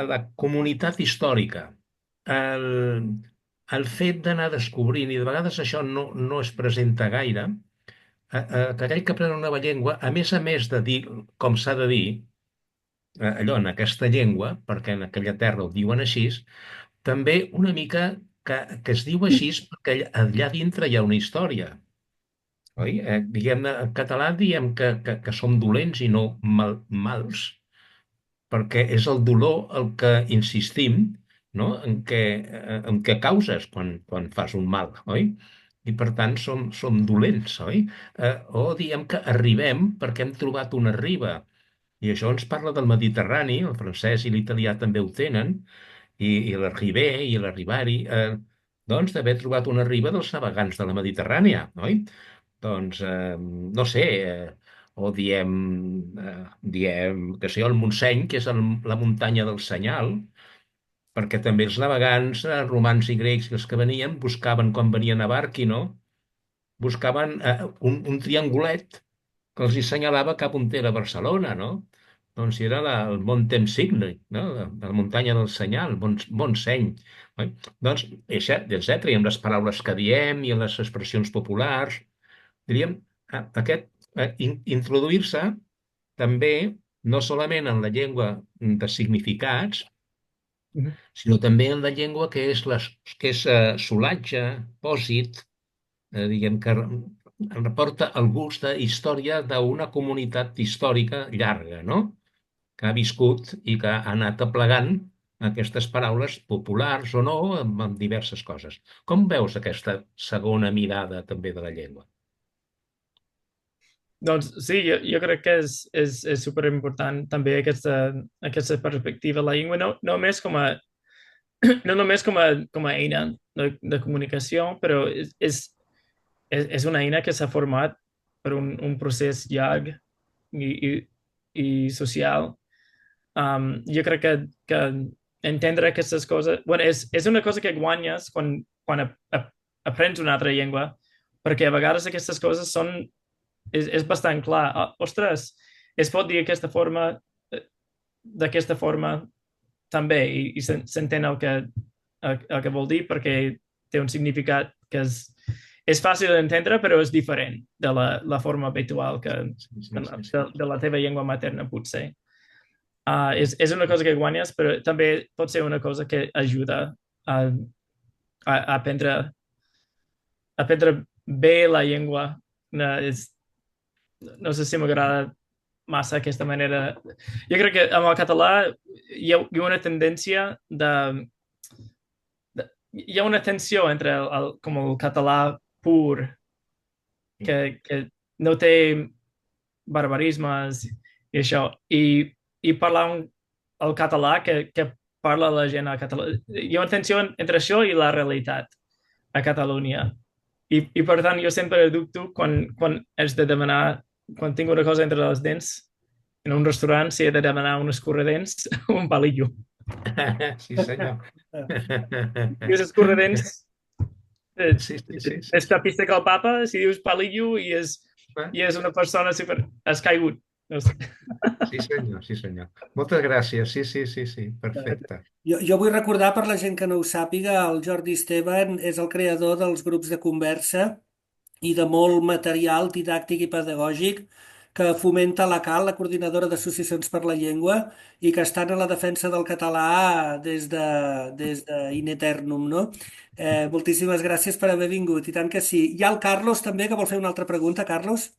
la comunitat històrica. El fet d'anar descobrint, i de vegades això no es presenta gaire, que aquell que aprèn una nova llengua, a més de dir com s'ha de dir, allò en aquesta llengua, perquè en aquella terra ho diuen així, també una mica que es diu així perquè allà dintre hi ha una història. Oi? Diguem-ne, en català diem que som dolents i no mals, perquè és el dolor el que insistim, no? en què causes quan fas un mal, oi? I per tant som dolents, oi? O diem que arribem perquè hem trobat una riba. I això ens parla del Mediterrani, el francès i l'italià també ho tenen, i l'arriber i l'arribar-hi, doncs d'haver trobat una riba dels navegants de la Mediterrània, oi? Doncs, no sé, o diem que sé, el Montseny, que és la muntanya del senyal, perquè també els navegants romans i grecs, els que venien, buscaven, quan venien a barqui, no? Buscaven un triangulet que els assenyalava cap on era Barcelona, no? Doncs era el Montem Signe, no? La muntanya del senyal, Montseny. Doncs, etcètera, i amb les paraules que diem i les expressions populars, diríem, introduir-se també, no solament en la llengua de significats, Mhm. sinó també en la llengua que és solatge, pòsit, diguem que reporta el gust de història d'una comunitat històrica llarga, no? Que ha viscut i que ha anat aplegant aquestes paraules populars o no amb diverses coses. Com veus aquesta segona mirada també de la llengua? Doncs sí, jo crec que és superimportant també aquesta perspectiva de la llengua, no només no només com a eina de comunicació, però és una eina que s'ha format per un procés llarg i, i social. Jo crec que entendre aquestes coses... Bueno, és una cosa que guanyes quan aprens una altra llengua, perquè a vegades aquestes coses és bastant clar. Ostres, es pot dir d'aquesta forma també, i s'entén el que vol dir perquè té un significat que és fàcil d'entendre, però és diferent de la forma habitual de la teva llengua materna, potser. És una cosa que guanyes, però també pot ser una cosa que ajuda a aprendre bé la llengua. No sé si m'agrada massa aquesta manera. Jo crec que amb el català hi ha una tendència hi ha una tensió entre com el català pur, que no té barbarismes i això, i parlar el català que parla la gent a Catalunya. Hi ha una tensió entre això i la realitat a Catalunya. I per tant, jo sempre dubto quan has de demanar, quan tinc una cosa entre les dents, en un restaurant, si he de demanar un escurredents o un palillo. Sí, senyor. I els escurredents és la pista que el papa, si dius palillo i és una persona super... Has caigut. No sé. Sí, senyor, sí, senyor. Moltes gràcies. Sí, perfecte. Jo vull recordar, per la gent que no ho sàpiga, el Jordi Esteban és el creador dels grups de conversa i de molt material didàctic i pedagògic que fomenta la CAL, la Coordinadora d'Associacions per la Llengua, i que estan a la defensa del català des de in eternum, no? Moltíssimes gràcies per haver vingut, i tant que sí. Hi ha el Carlos també, que vol fer una altra pregunta. Carlos?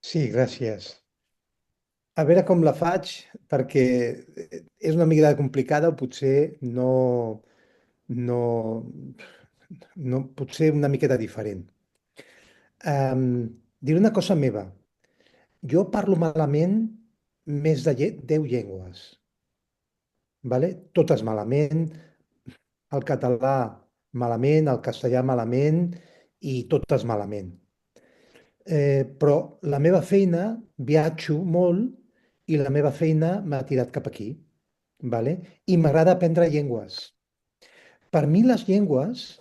Sí, gràcies. A veure com la faig, perquè és una mica complicada, o potser no, potser una miqueta diferent. Diré una cosa meva. Jo parlo malament més de 10 llengües. Vale? Totes malament, el català malament, el castellà malament i totes malament. Però la meva feina, viatjo molt i la meva feina m'ha tirat cap aquí. Vale? I m'agrada aprendre llengües. Per mi les llengües,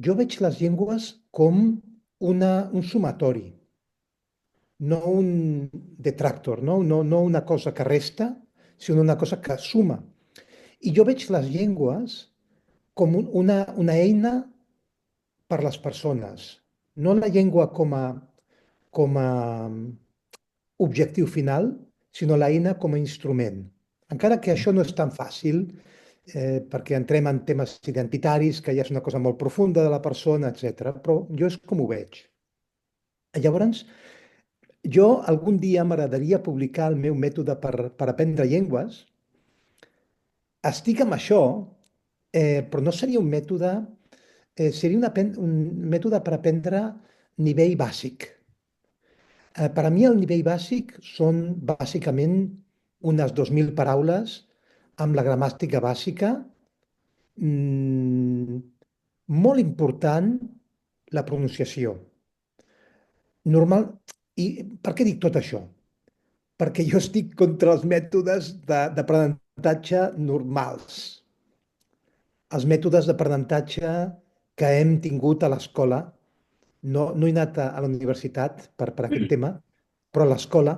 jo veig les llengües com un sumatori, no un detractor, no una cosa que resta, sinó una cosa que suma. I jo veig les llengües com una eina per les persones, no la llengua com a objectiu final, sinó l'eina com a instrument. Encara que això no és tan fàcil, perquè entrem en temes identitaris, que ja és una cosa molt profunda de la persona, etc. Però jo és com ho veig. Llavors, jo algun dia m'agradaria publicar el meu mètode per aprendre llengües. Estic amb això, però no seria un mètode, seria un mètode per aprendre nivell bàsic. Per a mi el nivell bàsic són bàsicament unes 2.000 paraules amb la gramàtica bàsica. Molt important la pronunciació. I per què dic tot això? Perquè jo estic contra els mètodes d'aprenentatge normals. Els mètodes d'aprenentatge que hem tingut a l'escola. No he anat a la universitat per aquest tema, però a l'escola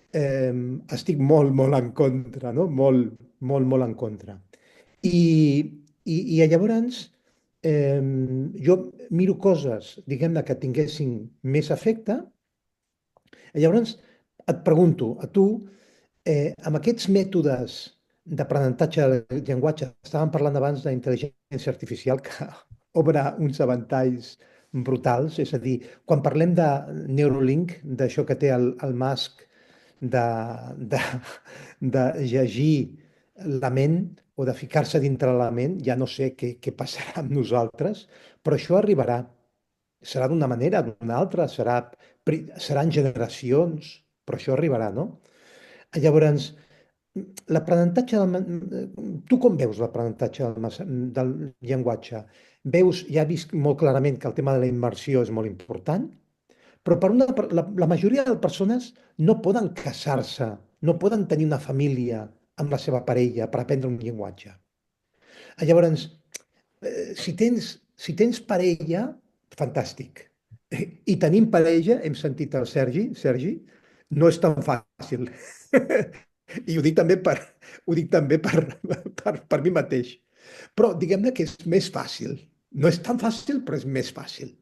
estic molt en contra, no? Molt en contra. I llavors jo miro coses, diguem-ne, que tinguessin més efecte. Llavors, et pregunto, a tu, amb aquests mètodes d'aprenentatge del llenguatge, estàvem parlant abans d'intel·ligència artificial, que obre uns avantalls brutals, és a dir, quan parlem de Neuralink, d'això que té el Musk, de, de, de llegir la ment o de ficar-se dintre la ment, ja no sé què passarà amb nosaltres, però això arribarà. Serà d'una manera, d'una altra, seran generacions, però això arribarà, no? Llavors, l'aprenentatge tu com veus l'aprenentatge del llenguatge? Veus, ja he vist molt clarament que el tema de la immersió és molt important, però la majoria de persones no poden casar-se, no poden tenir una família amb la seva parella per aprendre un llenguatge. Llavors, si tens parella, fantàstic. I tenim parella, hem sentit el Sergi, no és tan fàcil. I ho dic també per mi mateix. Però diguem-ne que és més fàcil. No és tan fàcil, però és més fàcil.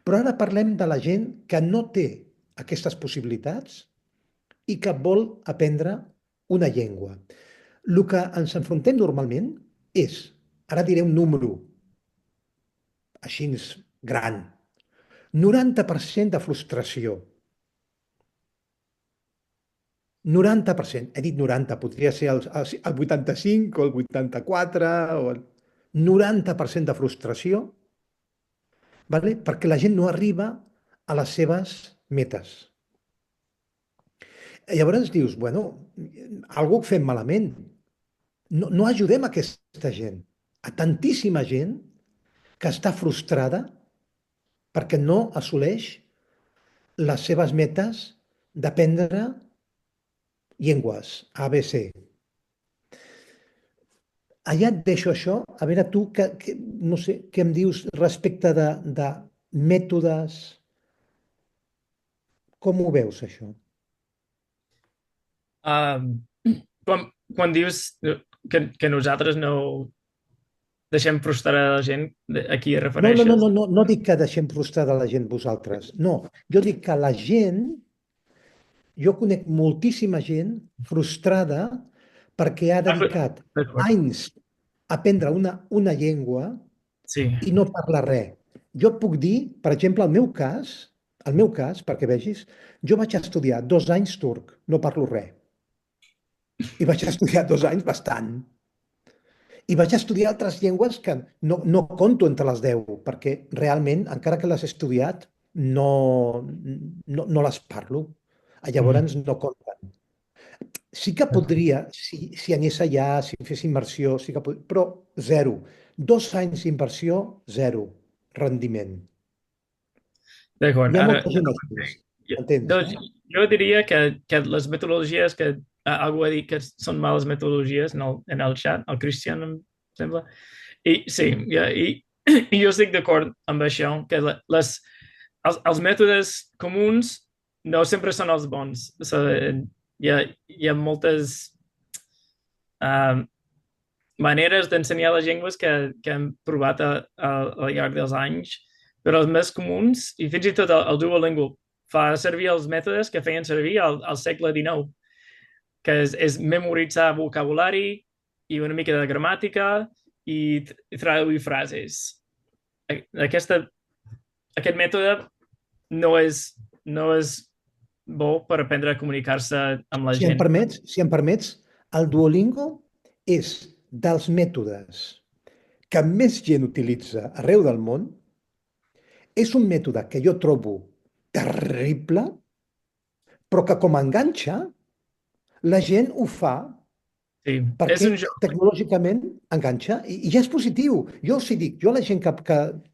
Però ara parlem de la gent que no té aquestes possibilitats i que vol aprendre una llengua. El que ens enfrontem normalment és, ara diré un número així gran, 90% de frustració. 90%, he dit 90, podria ser el 85 o el 84, o el 90% de frustració, vale? Perquè la gent no arriba a les seves metes. Llavors dius, bueno, algú fem malament. No ajudem a aquesta gent, a tantíssima gent que està frustrada perquè no assoleix les seves metes d'aprendre llengües, ABC. Allà et deixo això, a veure tu, no sé, què em dius respecte de mètodes, com ho veus, això? Quan dius que nosaltres no deixem frustrar la gent, a qui et refereixes? No dic que deixem frustrada la gent vosaltres. No, jo dic que la gent, jo conec moltíssima gent frustrada perquè ha dedicat anys a aprendre una llengua i no parla res. Jo puc dir, per exemple, el meu cas, perquè vegis, jo vaig estudiar 2 anys turc, no parlo res. I vaig estudiar 2 anys bastant. I vaig estudiar altres llengües que no conto entre les 10, perquè realment, encara que les he estudiat, no les parlo. Llavors no compten. Sí que podria, si anés allà, si fes immersió, sí que podria, però 0. 2 anys d'inversió, 0 rendiment. D'acord. Hi ha molta gent així, entens? Doncs jo diria que les metodologies que algú ha dit que són males metodologies en el chat, el Christian, em sembla. I sí, i jo estic d'acord amb això, que els mètodes comuns no sempre són els bons. Hi ha moltes maneres d'ensenyar les llengües que hem provat al llarg dels anys, però els més comuns, i fins i tot el Duolingo, fa servir els mètodes que feien servir al segle XIX, que és memoritzar vocabulari i una mica de gramàtica i traduir frases. Aquest mètode no és bo per aprendre a comunicar-se amb la gent. Si em permets, el Duolingo és dels mètodes que més gent utilitza arreu del món. És un mètode que jo trobo terrible, però que com a enganxa, la gent ho fa perquè tecnològicament enganxa i ja és positiu. Jo els dic, jo a la gent que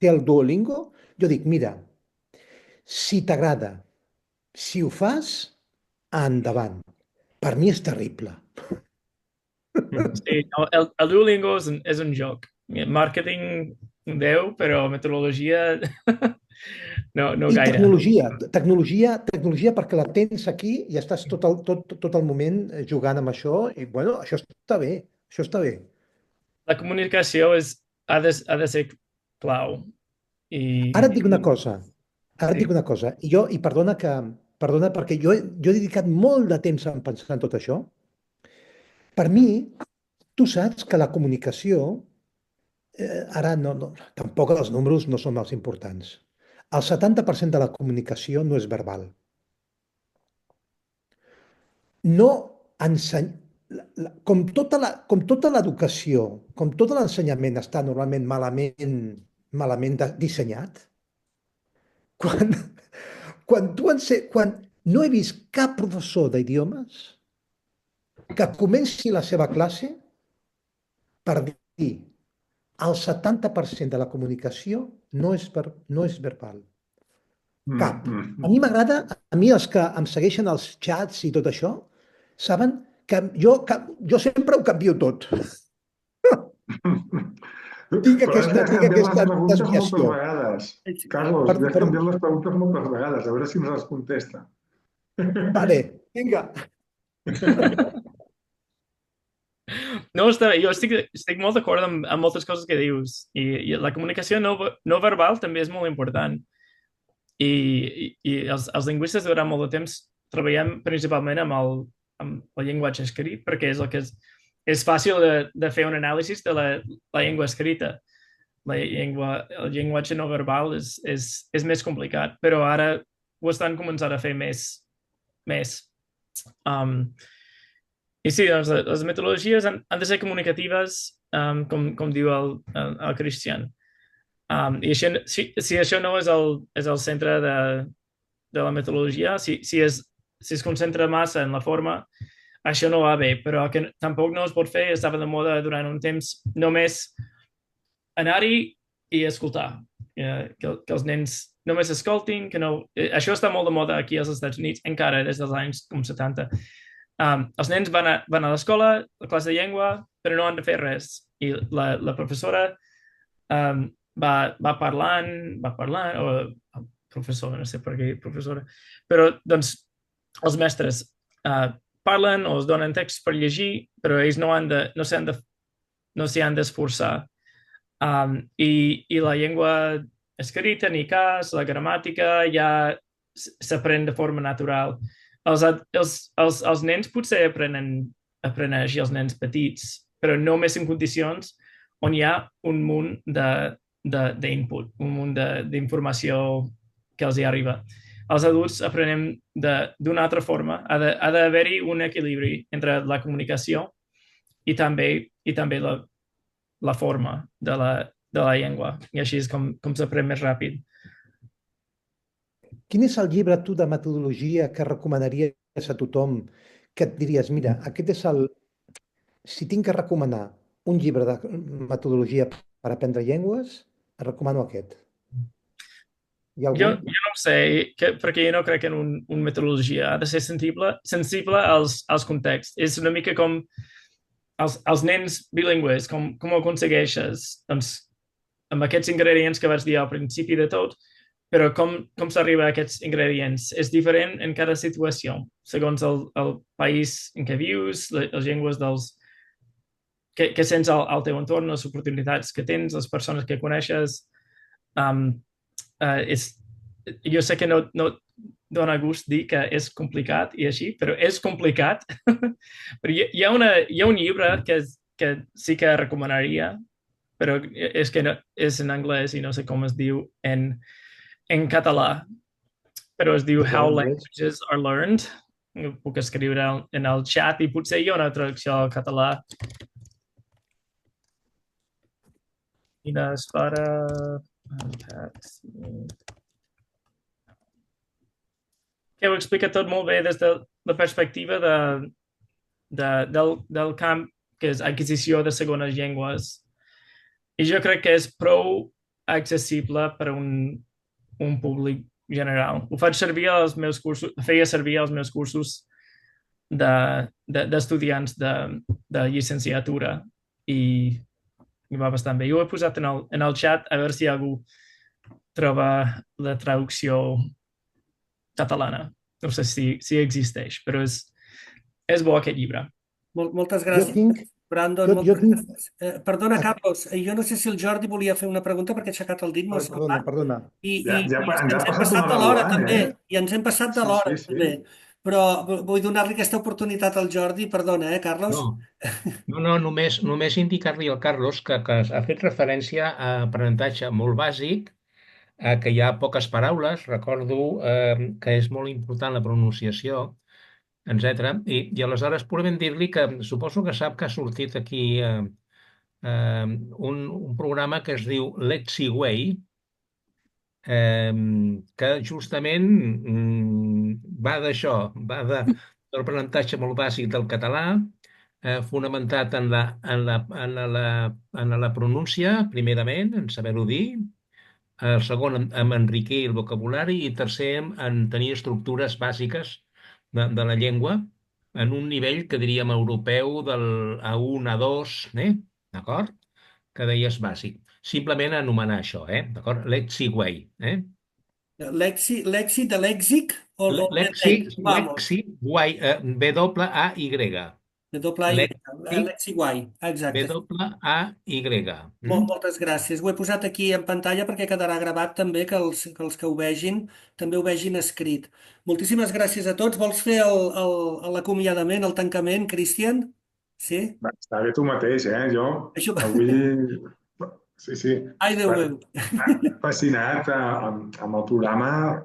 té el Duolingo, jo dic, mira, si t'agrada, si ho fas, endavant. Per mi és terrible. Sí, el Duolingo és un joc. Màrqueting 10, però metodologia no gaire. Tecnologia perquè la tens aquí i estàs tot el moment jugant amb això i, bueno, això està bé. La comunicació ha de ser clau. Ara et dic una cosa, i perdona que perdona, perquè jo he dedicat molt de temps a pensar en tot això. Per mi, tu saps que la comunicació, ara tampoc els números no són els importants. El 70% de la comunicació no és verbal. No enseny... Com tota l'educació, com tot l'ensenyament està normalment malament dissenyat, quan no he vist cap professor d'idiomes que comenci la seva classe per dir el 70% de la comunicació no és verbal. Cap. A mi m'agrada, a mi els que em segueixen als xats i tot això, saben que jo sempre ho canvio tot. Tinc aquesta desviació. Carlos, has canviat les preguntes moltes vegades, a veure si ens les contesta. Vale, vinga. No, està bé. Jo estic molt d'acord amb moltes coses que dius. I la comunicació no verbal també és molt important. I els lingüistes durant molt de temps treballem principalment amb el llenguatge escrit, perquè és el que és fàcil de fer un anàlisi de la llengua escrita. El llenguatge no verbal és més complicat, però ara ho estan començant a fer més. I sí, doncs, les metodologies han de ser comunicatives, com diu el Christian. I si això no és el centre de la metodologia, si es concentra massa en la forma, això no va bé, però el que tampoc no es pot fer, estava de moda durant un temps, només anar-hi i escoltar, que els nens només escoltin, que no... Això està molt de moda aquí als Estats Units, encara des dels anys 70. Els nens van a l'escola, a classe de llengua, però no han de fer res. I la professora va parlant, o professor, no sé per què professora, però doncs els mestres parlen o es donen texts per llegir, però ells no s'hi han d'esforçar. I la llengua escrita, ni cas, la gramàtica ja s'aprèn de forma natural. Els nens potser aprenen així, els nens petits, però només en condicions on hi ha un munt d'input, un munt d'informació que els hi arriba. Els adults aprenem d'una altra forma. Ha d'haver-hi un equilibri entre la comunicació i també la forma de la llengua. I així és com s'aprèn més ràpid. Quin és el llibre, tu, de metodologia que recomanaries a tothom, que et diries, mira, aquest és el... Si tinc que recomanar un llibre de metodologia per aprendre llengües, recomano aquest. Hi ha algun? Jo no ho sé, perquè jo no crec en una metodologia. Ha de ser sensible als contexts. És una mica com els nens bilingües, com ho aconsegueixes? Doncs amb aquests ingredients que vaig dir al principi de tot, però com s'arriba a aquests ingredients? És diferent en cada situació, segons el país en què vius, les llengües que sents al teu entorn, les oportunitats que tens, les persones que coneixes. Jo sé que no dona gust dir que és complicat i així, però és complicat. Però hi ha un llibre que sí que recomanaria, però és que és en anglès i no sé com es diu en català, però es diu How Languages Are Learned. Ho puc escriure en el xat i potser hi ha una traducció al català. Quines para... que ho explica tot molt bé des de la perspectiva del camp que és adquisició de segones llengües. I jo crec que és prou accessible per a un públic general. Ho faig servir als meus cursos, feia servir als meus cursos d'estudiants de llicenciatura i va bastant bé. Jo ho he posat en el xat a veure si algú troba la traducció catalana. No sé si existeix, però és bo aquest llibre. Moltes gràcies. Brandon, Jo moltes tinc... gràcies. Perdona, Carlos, jo no sé si el Jordi volia fer una pregunta perquè ha aixecat el dit, m'ho ha Ai, perdona, salvat. perdona. Ja ens Ens ha hem passat passat una de hora l'hora, volant, també. eh? I ens hem passat de Sí, l'hora, sí, també. sí. Però vull donar-li aquesta oportunitat al Jordi. Perdona, Carlos? No, només indicar-li al Carlos que ha fet referència a aprenentatge molt bàsic, que hi ha poques paraules, recordo que és molt important la pronunciació, etc. I aleshores purament dir-li que suposo que sap que ha sortit aquí un programa que es diu Lexi que justament va d'això, va d'aprenentatge molt bàsic del català, fonamentat en la pronúncia, primerament, en saber-ho dir, el segon, en enriquir el vocabulari, i tercer, en tenir estructures bàsiques de la llengua, en un nivell que diríem europeu del A1, A2, d'acord? Que deies bàsic. Simplement anomenar això, d'acord? Lexi-Way, Lèxic de lèxic o vamos, Lexi-Way, W-A-Y. de doble I, Lexi, lèxic guai, exacte. W-A-Y. Moltes gràcies. Ho he posat aquí en pantalla perquè quedarà gravat també, que els que ho vegin també ho vegin escrit. Moltíssimes gràcies a tots. Vols fer l'acomiadament, el tancament, Cristian? Sí? Va, està bé tu mateix, Jo Això... avui... Sí, sí. Ai, Déu meu. Fascinat amb el programa.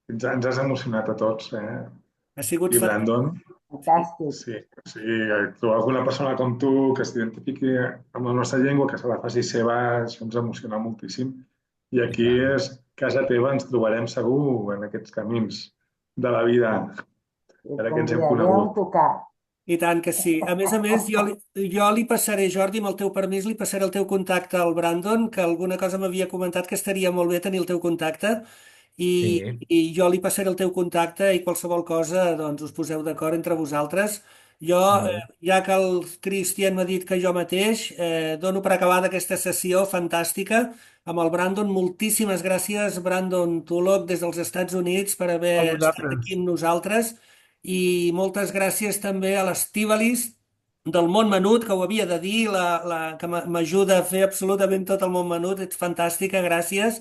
Ens has emocionat a tots, Ha sigut I Brandon, Fantàstic. sí, trobar alguna persona com tu que s'identifiqui amb la nostra llengua, que se la faci seva, això ens emociona moltíssim. I aquí és casa teva, ens trobarem segur en aquests camins de la vida, ara que ens hem conegut. I tant que sí. A més, jo li passaré, Jordi, amb el teu permís, li passaré el teu contacte al Brandon, que alguna cosa m'havia comentat que estaria molt bé tenir el teu contacte, i jo li passaré el teu contacte i qualsevol cosa, doncs, us poseu d'acord entre vosaltres. Jo, ja que el Cristian m'ha dit que jo mateix, dono per acabada aquesta sessió fantàstica amb el Brandon. Moltíssimes gràcies, Brandon Tulloch, des dels Estats Units, per haver estat aquí amb nosaltres. I moltes gràcies també a l'Estívalis del Món Menut, que ho havia de dir, que m'ajuda a fer absolutament tot el Món Menut. Ets fantàstica, gràcies.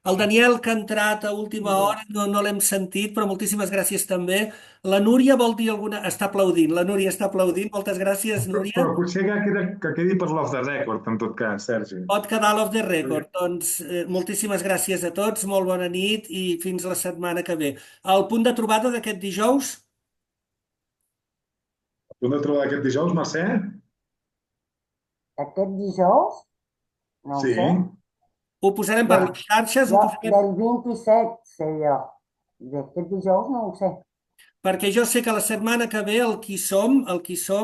El Daniel, que ha entrat a última hora, no l'hem sentit, però moltíssimes gràcies també. La Núria vol dir alguna... Està aplaudint, la Núria està aplaudint. Moltes gràcies, Núria. Però potser que quedi per l'off the record, en tot cas, Sergi. Pot quedar l'off the record. Doncs moltíssimes gràcies a tots, molt bona nit i fins la setmana que ve. El punt de trobada d'aquest dijous? El punt de trobada d'aquest dijous, Mercè? Aquest dijous? No Sí. ho sé. Ho posarem per les xarxes? Del 27 sé jo. D'aquest dijous no ho sé. Perquè jo sé que la setmana que ve, el qui som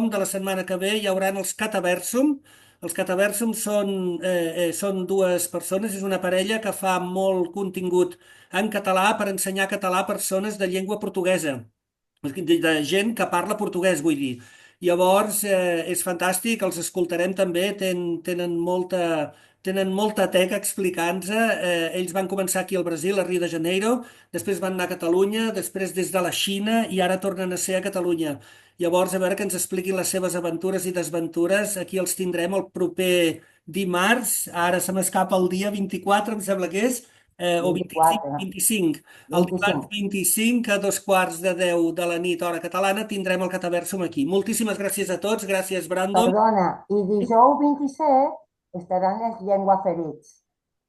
de la setmana que ve, hi haurà els Cataversum. Els Cataversum són dues persones, és una parella que fa molt contingut en català per ensenyar català a persones de llengua portuguesa, de gent que parla portuguès, vull dir. Llavors, és fantàstic, els escoltarem també, tenen molta teca explicant-nos. Ells van començar aquí al Brasil, a Rio de Janeiro, després van anar a Catalunya, després des de la Xina i ara tornen a ser a Catalunya. Llavors, a veure que ens expliquin les seves aventures i desventures. Aquí els tindrem el proper dimarts, ara se m'escapa el dia 24, em sembla que és, o 25. El dimarts 25 a 9:45 de la nit, hora catalana, tindrem el Cataversum aquí. Moltíssimes gràcies a tots, gràcies, Brandon. Perdona, i dijous 27 estaran les Llengua Ferits.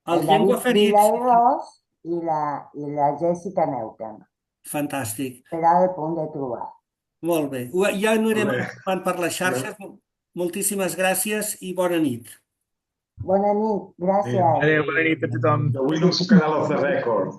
Els Llengua Ferits. El David Ros i la Jessica Neuten. Fantàstic. Serà el punt de trobar. Molt bé. Ja anirem informant per les xarxes. Moltíssimes gràcies i bona nit. Bona nit, gràcies. Adéu, bona nit a tothom. Avui no puc quedar l'off the record.